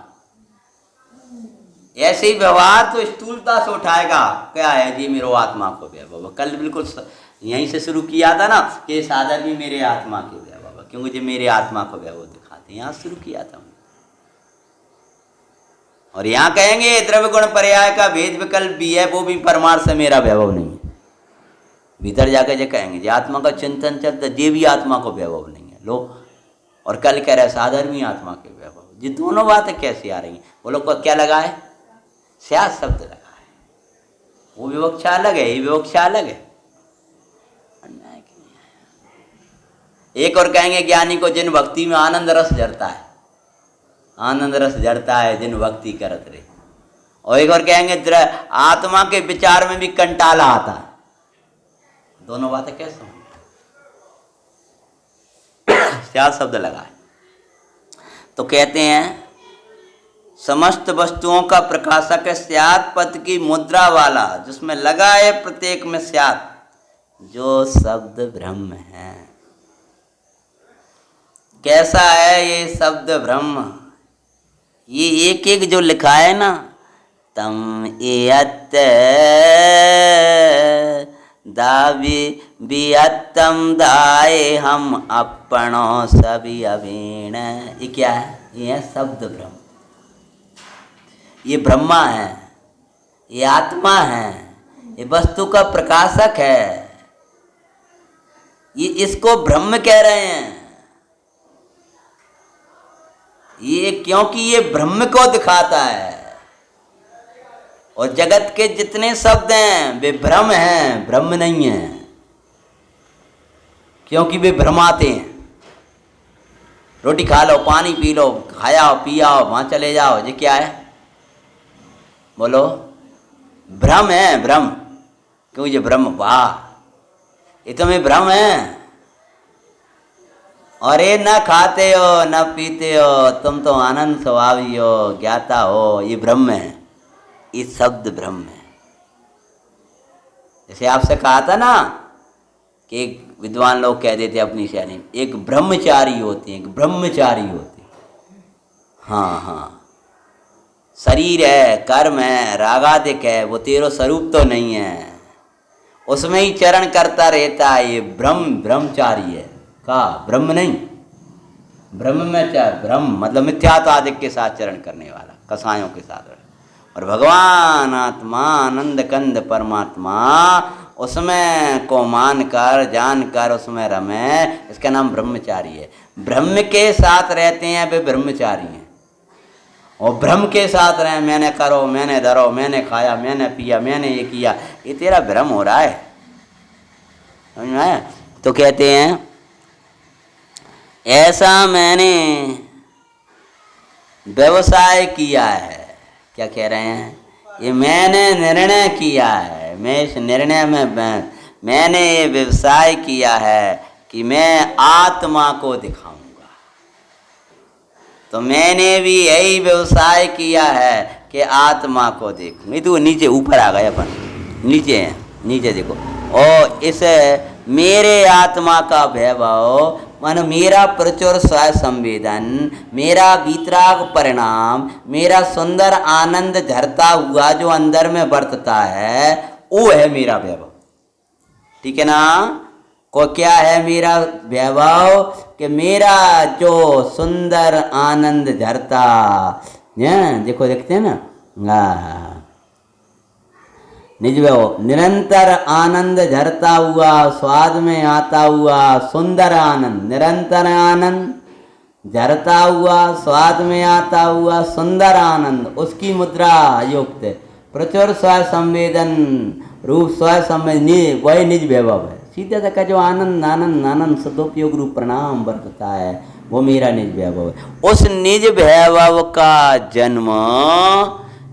ऐसे ही व्यवहार तो स्थूलता से उठाएगा, क्या है जी मेरो आत्मा को वैभव। कल बिल्कुल यहीं से शुरू किया था ना कि साधन भी मेरे आत्मा के वैभव, क्योंकि जो मेरे आत्मा को वैभव दिखाते, यहाँ शुरू किया था। और यहाँ कहेंगे द्रव्य गुण पर्याय का भेद विकल्प भी है, वो भी परमार्थ से मेरा वैभव नहीं है। भीतर जाकर जो कहेंगे जो आत्मा का चिंतन चलता, ये भी आत्मा को वैभव नहीं है लो। और कल कह रहे साधर्मी आत्मा के वैभव। ये दोनों बातें कैसी आ रही हैं? वो लोग को क्या लगा है? स्याद शब्द लगा है। वो विवक्षा अलग है, ये विवक्षा अलग है। एक और कहेंगे ज्ञानी को जिन भक्ति में आनंद रस झरता है, आनंद रस झरता है जिन भक्ति करत रे। और एक और कहेंगे आत्मा के विचार में भी कंटाला आता है। दोनों बातें कैसे? स्याद शब्द लगा है। तो कहते हैं समस्त वस्तुओं का प्रकाशक है स्याद पद की मुद्रा वाला, जिसमें लगा है प्रत्येक में स्याद, जो शब्द ब्रह्म है। कैसा है ये शब्द ब्रह्म? ये एक एक जो लिखा है ना, तम एयत दावी बियत्तम दाए हम अपनों सभी अवीण। ये क्या है? ये है शब्द ब्रह्म। ये ब्रह्मा है, ये आत्मा है, ये वस्तु का प्रकाशक है। ये इसको ब्रह्म कह रहे हैं ये, क्योंकि ये ब्रह्म को दिखाता है। और जगत के जितने शब्द हैं वे भ्रम हैं, ब्रह्म नहीं है, क्योंकि वे भ्रमाते हैं। रोटी खा लो, पानी पी लो, खाया पिया वहां चले जाओ, ये क्या है? बोलो, भ्रम है, भ्रम। क्यों? ये ब्रह्म, वाह, ये तो मैं भ्रम है। और ये न खाते हो न पीते हो, तुम तो आनंद स्वभावी हो, ज्ञाता हो, ये ब्रह्म है, ये शब्द ब्रह्म है। जैसे आपसे कहा था ना कि एक विद्वान लोग कह देते अपनी शैली में, एक ब्रह्मचारी होते हैं, एक ब्रह्मचारी होते हैं। हाँ हाँ, शरीर है, कर्म है, रागादिक है, वो तेरो स्वरूप तो नहीं है, उसमें ही चरण करता रहता है, ये ब्रह्मचारी है। का ब्रह्म नहीं, ब्रह्म में क्या, ब्रह्म मतलब मिथ्यात्वादिक के साथ चरण करने वाला, कसायों के साथ। और भगवान आत्मा आनंद कंद परमात्मा, उसमें को मान कर जान कर उसमें रमे, इसका नाम ब्रह्मचारी है। ब्रह्म के साथ रहते हैं वे ब्रह्मचारी हैं, और ब्रह्म के साथ रहे, मैंने करो, मैंने धरो, मैंने खाया, मैंने पिया, मैंने ये किया, ये तेरा भ्रम हो रहा है, समझ में आया? तो कहते हैं ऐसा मैंने व्यवसाय किया है। क्या कह रहे हैं? ये मैंने निर्णय किया है, मैं इस निर्णय में मैंने ये व्यवसाय किया है कि मैं आत्मा को दिखाऊंगा। तो मैंने भी यही व्यवसाय किया है कि आत्मा को देखूं। नहीं तो नीचे ऊपर आ गए अपन, नीचे हैं, नीचे देखो। और इस मेरे आत्मा का वैभव मन मेरा प्रचुर स्व संवेदन, मेरा वीतराग परिणाम, मेरा सुंदर आनंद झरता हुआ जो अंदर में बरतता है, वो है मेरा वैभव। ठीक है ना? को क्या है मेरा वैभव? कि मेरा जो सुंदर आनंद झरता, देखो देखते हैं ना, निज वैभव, निरंतर आनंद झरता हुआ, स्वाद में आता हुआ सुंदर आनंद, निरंतर आनंद झरता हुआ, स्वाद में आता हुआ सुंदर आनंद, उसकी मुद्रा युक्त प्रचुर स्व संवेदन रूप स्व संवेदन, वही निज वैभव है। सीधे तक का जो आनंद आनंद आनंद सदुपयोग रूप परिणाम बरतता है, वो मेरा निज वैभव है। उस निज वैभव का जन्म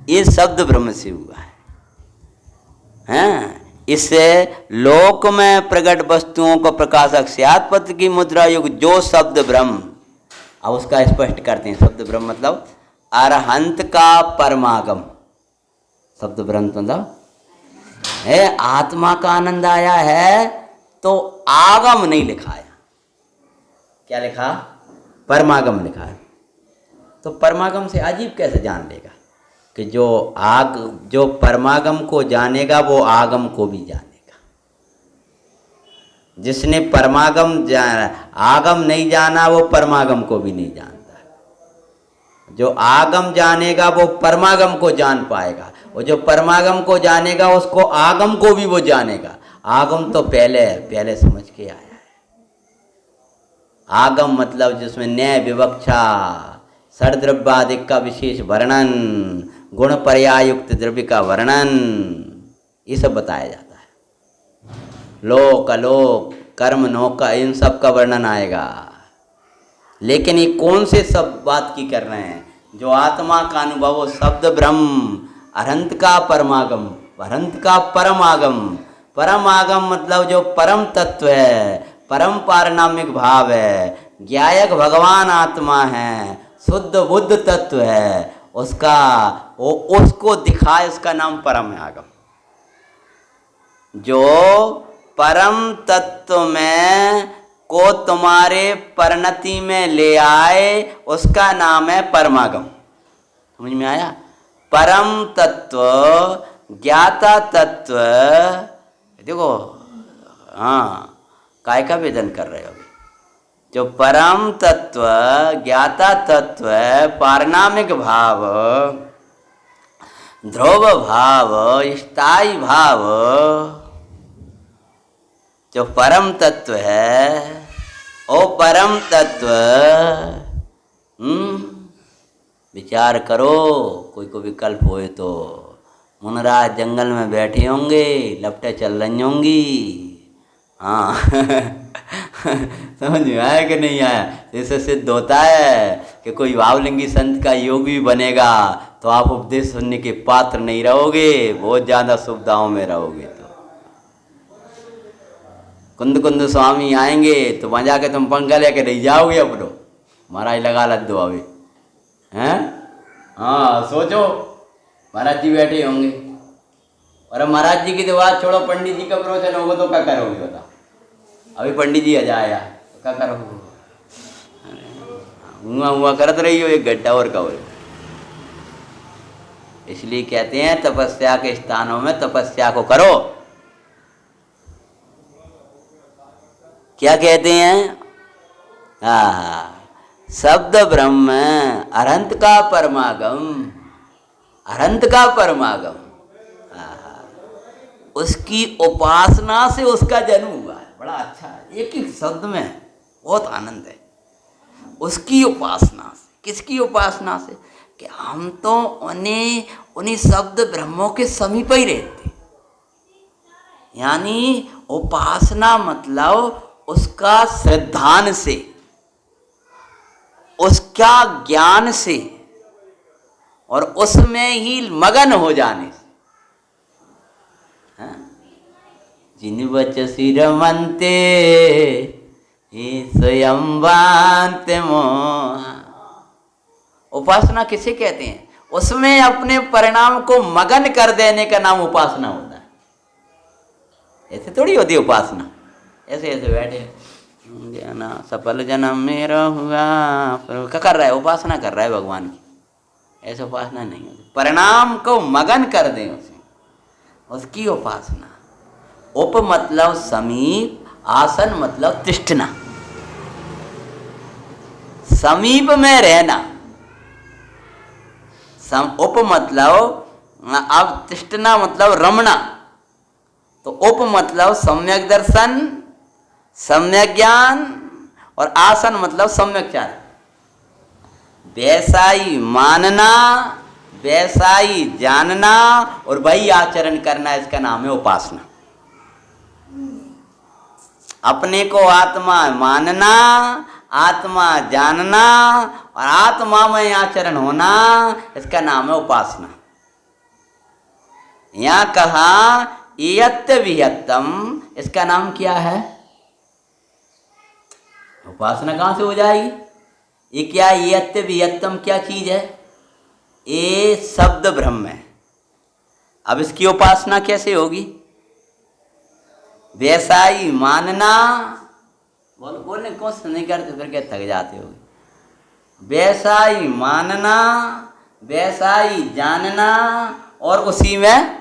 इस शब्द ब्रह्म से हुआ है। इससे लोक में प्रकट वस्तुओं को प्रकाशक स्यात्पत्र की मुद्रा युग जो शब्द ब्रह्म, अब उसका स्पष्ट करते हैं। शब्द ब्रह्म मतलब अरहंत का परमागम। शब्द ब्रह्म मतलब है आत्मा का आनंद आया है, तो आगम नहीं लिखाया, क्या लिखा? परमागम लिखा है। तो परमागम से अजीब कैसे जान लेगा कि जो परमागम को जानेगा वो आगम को भी जानेगा। जिसने परमागम आगम नहीं जाना वो परमागम को भी नहीं जानता। जो आगम जानेगा वो परमागम को जान पाएगा, और जो परमागम को जानेगा उसको आगम को भी वो जानेगा। आगम तो पहले समझ के आया है। आगम मतलब जिसमें न्याय विवक्षा, षड्द्रव्यादिक का विशेष वर्णन, गुण पर्यायुक्त द्रव्य का वर्णन, ये सब बताया जाता है। लोक अलोक कर्म नौका, इन सब का वर्णन आएगा। लेकिन ये कौन से सब बात की कर रहे हैं? जो आत्मा का अनुभव, वो शब्द ब्रह्म, अरंत का परमागम, अरंत का परमागम। परमागम मतलब जो परम तत्व है, परम पारनामिक भाव है, ज्ञायक भगवान आत्मा है, शुद्ध बुद्ध तत्व है, उसको दिखाए, उसका नाम परम है आगम। जो परम तत्व में को तुम्हारे परिणति में ले आए, उसका नाम है परमागम। समझ में आया? परम तत्व, ज्ञाता तत्व, देखो हाँ, काय का वेदन कर रहे हो अभी। जो परम तत्व, ज्ञाता तत्व, पारनामिक भाव, ध्रुव भाव, स्थायी भाव, जो परम तत्व है, ओ परम तत्व, विचार करो, कोई को विकल्प होए तो। मुनराज जंगल में बैठे होंगे, लपटें चल रही होंगी, हाँ समझ में आया कि नहीं आया? इससे सिद्ध होता है कि कोई भावलिंगी संत का योगी बनेगा तो आप उपदेश सुनने के पात्र नहीं रहोगे, बहुत ज़्यादा सुविधाओं में रहोगे। तो कुंद कुंद स्वामी आएंगे तो वहाँ जाके तुम पंखा लेके नहीं जाओगे अपनो, महाराज लगा लद्दो अभी हैं। हाँ सोचो, महाराज जी बैठे होंगे, और महाराज जी की तो बात छोड़ो, पंडित जी का प्रवचन होगा तो क्या करोगे बताओ। अभी पंडित जी आ जाया तो क्या करोगे, हुआ हुआ करत रही हो 1 घंटा और का। इसलिए कहते हैं तपस्या के स्थानों में तपस्या को करो। क्या कहते हैं, शब्द ब्रह्म अरंत का परमागम, अरंत का परमागम, उसकी उपासना से उसका जन्म हुआ है। बड़ा अच्छा है, एक ही शब्द में बहुत आनंद है। उसकी उपासना से, किसकी उपासना से, कि हम तो उन्हीं शब्द ब्रह्मों के समीप ही रहते। यानी उपासना मतलब उसका श्रद्धान से, उसका ज्ञान से, और उसमें ही मगन हो जाने से। जिन वचसी रमनते स्वयं वान्ते मोह। उपासना किसे कहते हैं, उसमें अपने परिणाम को मगन कर देने का नाम उपासना होता है। ऐसे थोड़ी होती है उपासना, ऐसे ऐसे बैठे ना सफल जन्म मेरा हुआ, क्या कर रहा है, उपासना कर रहा है भगवान की। ऐसे उपासना नहीं होती, परिणाम को मगन कर दें उसे, उसकी उपासना। उप मतलब समीप, आसन मतलब तिष्ठना, समीप में रहना। उप मतलब अब तिष्ठना मतलब रमना, तो उप मतलब सम्यक दर्शन, सम्यक ज्ञान, और आसन मतलब सम्यक चार। वैसा ही मानना, वैसा ही जानना और वही आचरण करना, इसका नाम है उपासना। अपने को आत्मा मानना, आत्मा जानना और आत्मा में आचरण होना, इसका नाम है उपासना। यहां कहा इयत्त वियत्तम, इसका नाम क्या है, उपासना कहां से हो जाएगी। ये क्या इयत्त वियत्तम क्या चीज है, ये शब्द ब्रह्म है। अब इसकी उपासना कैसे होगी, वैसा ही मानना, बोलने की कोशिश नहीं करते फिर क्या थक जाते हो। वैसा ही मानना, वैसा ही जानना और उसी में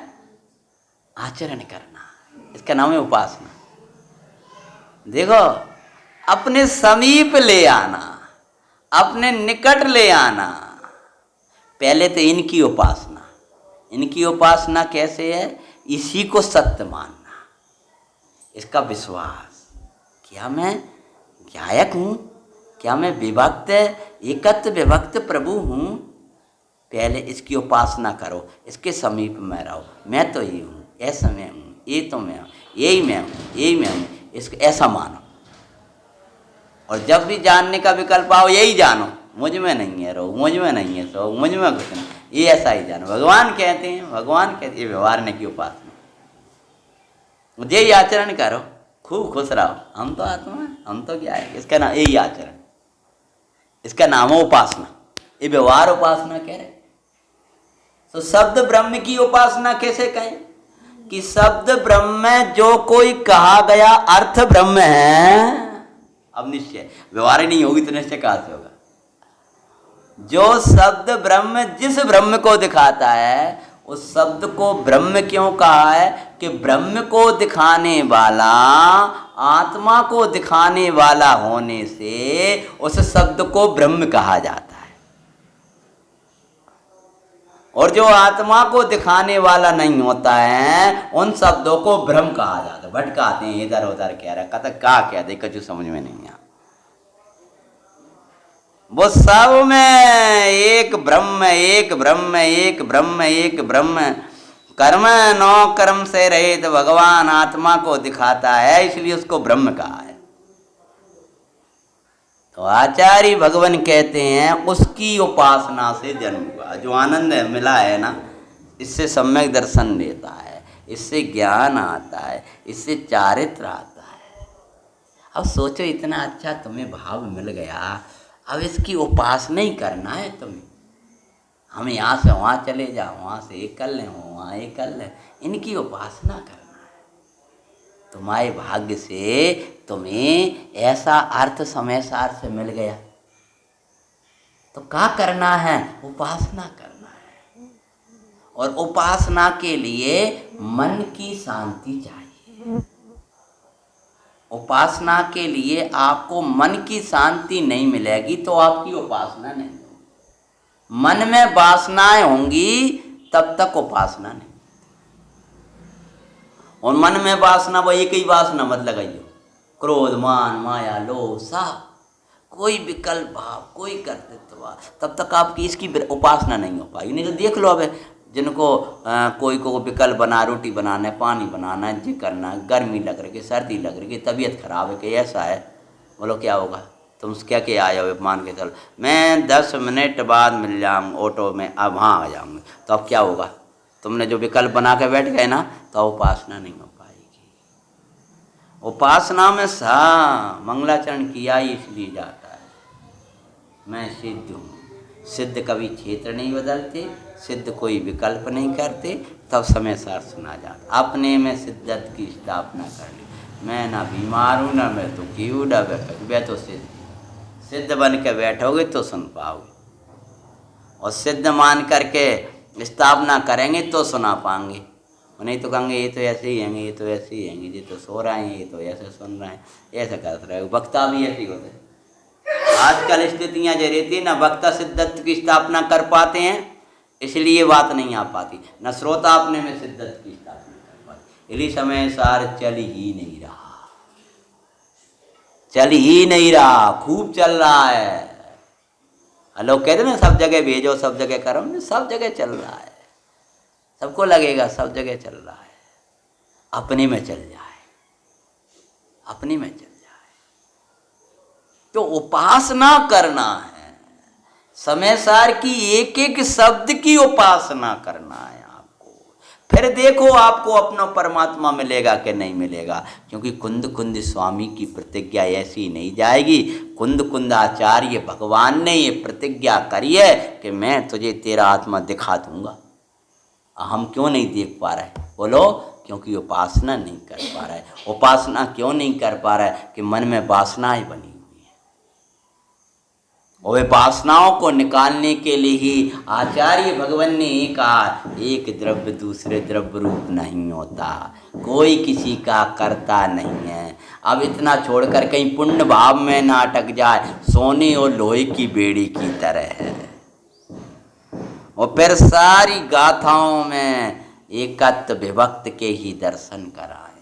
आचरण करना, इसका नाम है उपासना। देखो, अपने समीप ले आना, अपने निकट ले आना। पहले तो इनकी उपासना, इनकी उपासना कैसे है, इसी को सत्य मानना, इसका विश्वास, क्या मैं गायक हूँ, क्या मैं विभक्त एकत्व विभक्त प्रभु हूँ। पहले इसकी उपासना करो, इसके समीप में रहो। मैं तो ये हूँ, ऐसा मैं हूँ, ये तो मैं हूँ, यही मैं हूँ, यही मैं हूँ, इसको ऐसा मानो। और जब भी जानने का विकल्प आओ, यही जानो, मुझ में नहीं है रहो, मुझ में नहीं है सो, मुझ में कुछ नहीं, ये ऐसा ही जानो। भगवान कहते हैं, भगवान कहते हैं व्यवहार की उपासना, मुझे ही आचरण करो, खूब खुश रहो। हम तो आत्मा है, हम तो क्या है, इसका नाम यही आचरण, इसका नाम है उपासना। ये व्यवहार उपासना कह रहे। तो शब्द ब्रह्म की उपासना कैसे कहें, कि शब्द ब्रह्म में जो कोई कहा गया अर्थ ब्रह्म है। अब निश्चय, व्यवहार ही नहीं होगी तो निश्चय कहां से होगा। जो शब्द ब्रह्म जिस ब्रह्म को दिखाता है, उस शब्द को ब्रह्म क्यों कहा है, कि ब्रह्म को दिखाने वाला, आत्मा को दिखाने वाला होने से उस शब्द को ब्रह्म कहा जाता है। और जो आत्मा को दिखाने वाला नहीं होता है, उन शब्दों को भ्रम कहा जाता है। भटकाते हैं, इधर उधर कह रहा, कथा क्या कहते कुछ समझ में नहीं आता। वो सब में एक ब्रह्म, एक ब्रह्म, एक ब्रह्म, एक ब्रह्म, कर्म नौ कर्म से रहित भगवान आत्मा को दिखाता है, इसलिए उसको ब्रह्म कहा है। तो आचार्य भगवान कहते हैं उसकी उपासना से जन्म हुआ। जो आनंद मिला है ना, इससे सम्यक दर्शन देता है, इससे ज्ञान आता है, इससे चारित्र आता है। अब सोचो इतना अच्छा तुम्हें भाव मिल गया, अब इसकी उपासना ही करना है तुम्हें। हम यहाँ से वहाँ चले जाओ, वहाँ से एक कर लें, वहाँ एक कर लें, इनकी उपासना करना है। तुम्हारे भाग्य से तुम्हें ऐसा अर्थ समय सार से मिल गया, तो क्या करना है? उपासना करना है। और उपासना के लिए मन की शांति चाहिए। उपासना के लिए आपको मन की शांति नहीं मिलेगी तो आपकी उपासना नहीं होगी। मन में वासनाएं होंगी तब तक उपासना नहीं। और मन में वासना, वो एक ही वासना मत लगाइयो, क्रोध मान माया लोभ सब, कोई विकल्प भाव, कोई कर्तृत्व, तब तक आपकी इसकी उपासना नहीं हो पाएगी। नहीं तो देख लो, अब जिनको कोई को विकल्प बना, रोटी बनाना है, पानी बनाना है, जी करना है, गर्मी लग रही है, सर्दी लग रही है, तबीयत खराब है कि ऐसा है, बोलो क्या होगा? तुम क्या क्या आए हो? मान के चलो मैं 10 मिनट बाद मिल जाऊँ ऑटो में, अब वहाँ आ जाऊँगी, तो अब क्या होगा? तुमने जो विकल्प बना के बैठ गए ना, तो उपासना नहीं हो पाएगी। उपासना में सा मंगलाचरण किया ही इसलिए जाता है, मैं सिद्ध हूँ। सिद्ध कभी क्षेत्र नहीं बदलते, सिद्ध कोई विकल्प नहीं करते, तब समय सार सुना जाता। अपने में सिद्धत की स्थापना कर ली, मैं ना बीमार हूँ ना मैं दुखी हूँ ना मैं तो सिद्ध बन के बैठोगे तो सुन पाओगे। और सिद्ध मान करके स्थापना करेंगे तो सुना पाएंगे, नहीं तो कहेंगे ये तो ऐसे ही हैंगे, ये तो ऐसे ही हैंगे, ये तो सो रहे हैं, ये तो ऐसे सुन रहे हैं, ऐसा करते रहे। वक्ता भी ऐसे ही होते हैं। आजकल स्थितियाँ जो रहती ना, वक्ता सिद्धत्व की स्थापना कर पाते हैं, इसलिए बात नहीं आ पाती, न श्रोता अपने में सिद्धत्व की स्थापना कर पाते। इसलिए समय सार चल ही नहीं रहा, चल ही नहीं रहा, खूब चल रहा है। लोग कहते ना सब जगह भेजो, सब जगह करो, सब जगह चल रहा है, सबको लगेगा सब जगह चल रहा है। अपने में चल जाए, अपने में चल जाए तो उपासना करना है। समय सार की एक एक शब्द की उपासना करना है आपको। फिर देखो आपको अपना परमात्मा मिलेगा कि नहीं मिलेगा, क्योंकि कुंद कुंद स्वामी की प्रतिज्ञा ऐसी नहीं जाएगी। कुंद कुंद आचार्य भगवान ने ये प्रतिज्ञा करी है कि मैं तुझे तेरा आत्मा दिखा दूंगा। हम क्यों नहीं देख पा रहे? बोलो, क्योंकि उपासना नहीं कर पा रहा है। उपासना क्यों नहीं कर पा रहा है? कि मन में वासनाएं बनी हुई हैं, और वासनाओं को निकालने के लिए ही आचार्य भगवान ने कहा, एक द्रव्य दूसरे द्रव्य रूप नहीं होता, कोई किसी का करता नहीं है। अब इतना छोड़कर कहीं पुण्य भाव में ना अटक जाए, सोने और लोहे की बेड़ी की तरह है। और फिर सारी गाथाओं में एकत्व विभक्त के ही दर्शन कराए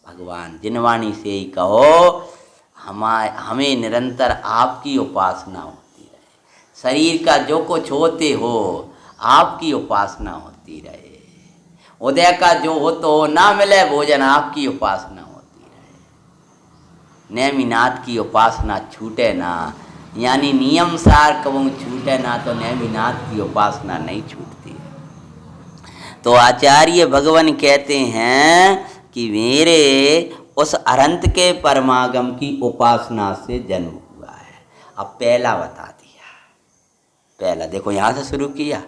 भगवान। जिनवाणी से ही कहो, हमें निरंतर आपकी उपासना होती रहे। शरीर का जो कुछ होते हो, आपकी उपासना होती रहे। उदय का जो हो तो ना मिले भोजन, आपकी उपासना होती रहे। नेमिनाथ की उपासना छूटे ना, यानी नियम सार कबू छूटे ना, तो नेमिनाथ की उपासना नहीं छूटती। तो आचार्य भगवान कहते हैं कि मेरे उस अनंत के परमागम की उपासना से जन्म हुआ है। अब पहला बता दिया, पहला देखो यहाँ से शुरू किया,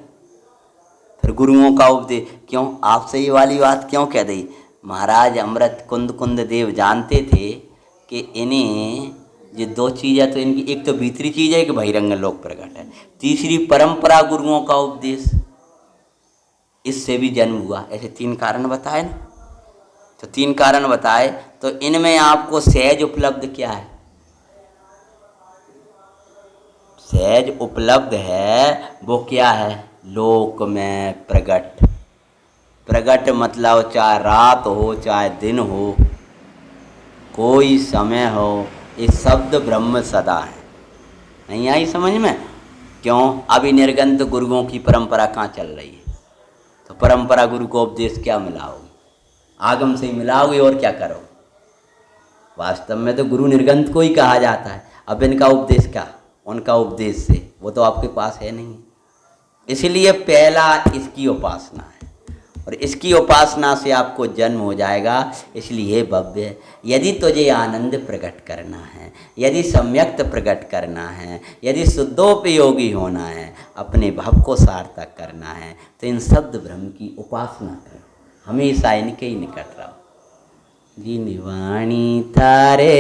फिर गुरुओं का उपदेश। क्यों आपसे ये वाली बात क्यों कह दी? महाराज अमृत कुंद कुंद देव जानते थे कि इन्हें ये दो चीज़ें, तो इनकी एक तो भीतरी चीज़ है कि बहिरंग लोक प्रकट है, तीसरी परंपरा गुरुओं का उपदेश, इससे भी जन्म हुआ। ऐसे 3 कारण बताए ना, तो 3 कारण बताए। तो इनमें आपको सहज उपलब्ध क्या है? सहज उपलब्ध है वो क्या है? लोक में प्रगट। प्रगट मतलब चाहे रात हो चाहे दिन हो, कोई समय हो, ये शब्द ब्रह्म सदा है। नहीं आई समझ में? क्यों? अभी निर्गंत गुरुओं की परंपरा कहाँ चल रही है? तो परंपरा गुरु को उपदेश क्या मिलाओगे? आगम से ही मिलाओगे और क्या करो? वास्तव में तो गुरु निर्गंत को ही कहा जाता है। अब इनका उपदेश क्या? उनका उपदेश से, वो तो आपके पास है नहीं। इसलिए पहला इसकी उपासना है। और इसकी उपासना से आपको जन्म हो जाएगा। इसलिए भव्य, यदि तुझे आनंद प्रकट करना है, यदि सम्यक्त प्रकट करना है, यदि शुद्धोपयोगी होना है, अपने भव को सार्थक करना है, तो इन शब्द ब्रह्म की उपासना करो, हमेशा इनके ही निकट रहो। जिन वाणी तारे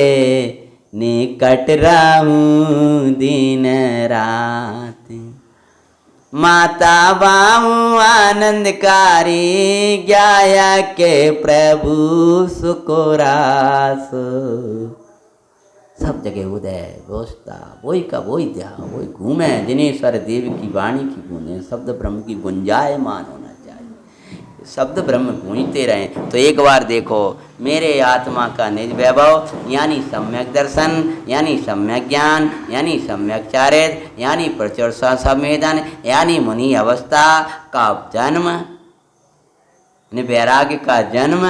निकट रहूं दिन रात, माता बाऊ आनंदकारी, ज्ञाया के प्रभु सुकोरास। सब जगह उदय गोस्ता वही का वही द्या वही घूमे, दिनेश्वर देव की वाणी की गूंजे, शब्द ब्रह्म की गुंजायमान होना चाहिए, शब्द ब्रह्म गूंजते रहें। तो एक बार देखो, मेरे आत्मा का निज वैभव यानी सम्यक दर्शन, यानी सम्यक ज्ञान, यानी सम्यक चारित्र, यानी प्रचुर संवेदन, यानी मुनि अवस्था का जन्म, वैराग्य का जन्म,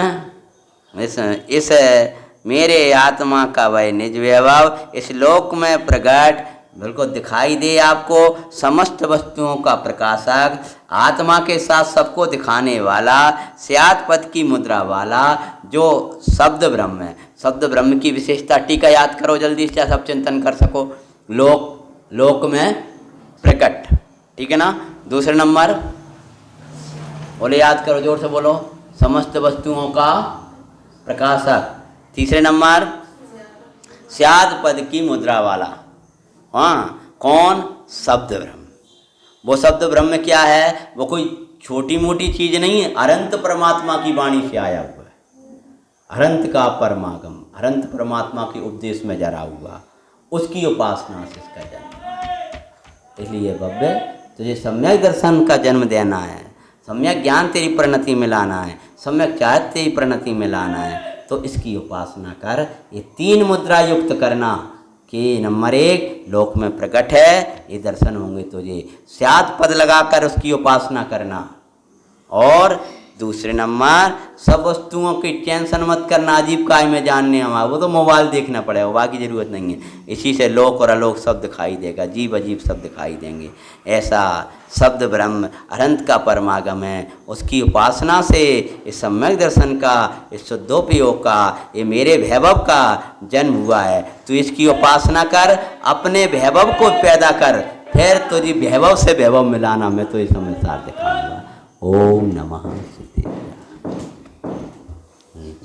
इस मेरे आत्मा का वह निज वैभव इस लोक में प्रकट बिल्कुल दिखाई दे आपको। समस्त वस्तुओं का प्रकाशक, आत्मा के साथ सबको दिखाने वाला, स्यात् पद की मुद्रा वाला जो शब्द ब्रह्म है। शब्द ब्रह्म की विशेषता टीका याद करो जल्दी से, सब चिंतन कर सको। लोक में प्रकट, ठीक है ना। दूसरे नंबर बोले, याद करो, जोर से बोलो, समस्त वस्तुओं का प्रकाशक। तीसरे नंबर स्यात् पद की मुद्रा वाला। हाँ, कौन? शब्द ब्रह्म। वो शब्द ब्रह्म क्या है? वो कोई छोटी मोटी चीज नहीं है, अनंत परमात्मा की वाणी से आया हुआ है, अनंत का परमागम, अनंत परमात्मा के उपदेश में जरा हुआ, उसकी उपासना से इसका जन्म। इसलिए भव्य, तुझे सम्यक दर्शन का जन्म देना है, सम्यक ज्ञान तेरी परिणति में लाना है, सम्यक चाहत तेरी परिणति में लाना है, तो इसकी उपासना कर। ये 3 मुद्रा युक्त करना कि नंबर 1 लोक में प्रकट है, ये दर्शन होंगे तुझे। स्यात् पद लगाकर उसकी उपासना करना। और दूसरे नंबर, सब वस्तुओं की टेंशन मत करना, अजीब काय में जानने हमारा, वो तो मोबाइल देखना पड़ेगा, बाकी ज़रूरत नहीं है। इसी से लोक और अलोक सब दिखाई देगा, अजीब अजीब सब दिखाई देंगे। ऐसा शब्द ब्रह्म अनंत का परमागम है, उसकी उपासना से इस सम्यक दर्शन का, इस शुद्धोपयोग का, ये मेरे वैभव का जन्म हुआ है। तो इसकी उपासना कर, अपने वैभव को पैदा कर, फिर तुझे वैभव से वैभव मिलाना मैं तो इस समय दिखाऊंगा। ओम नमः शिवाय।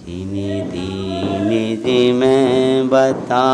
जिने दीन जी में बता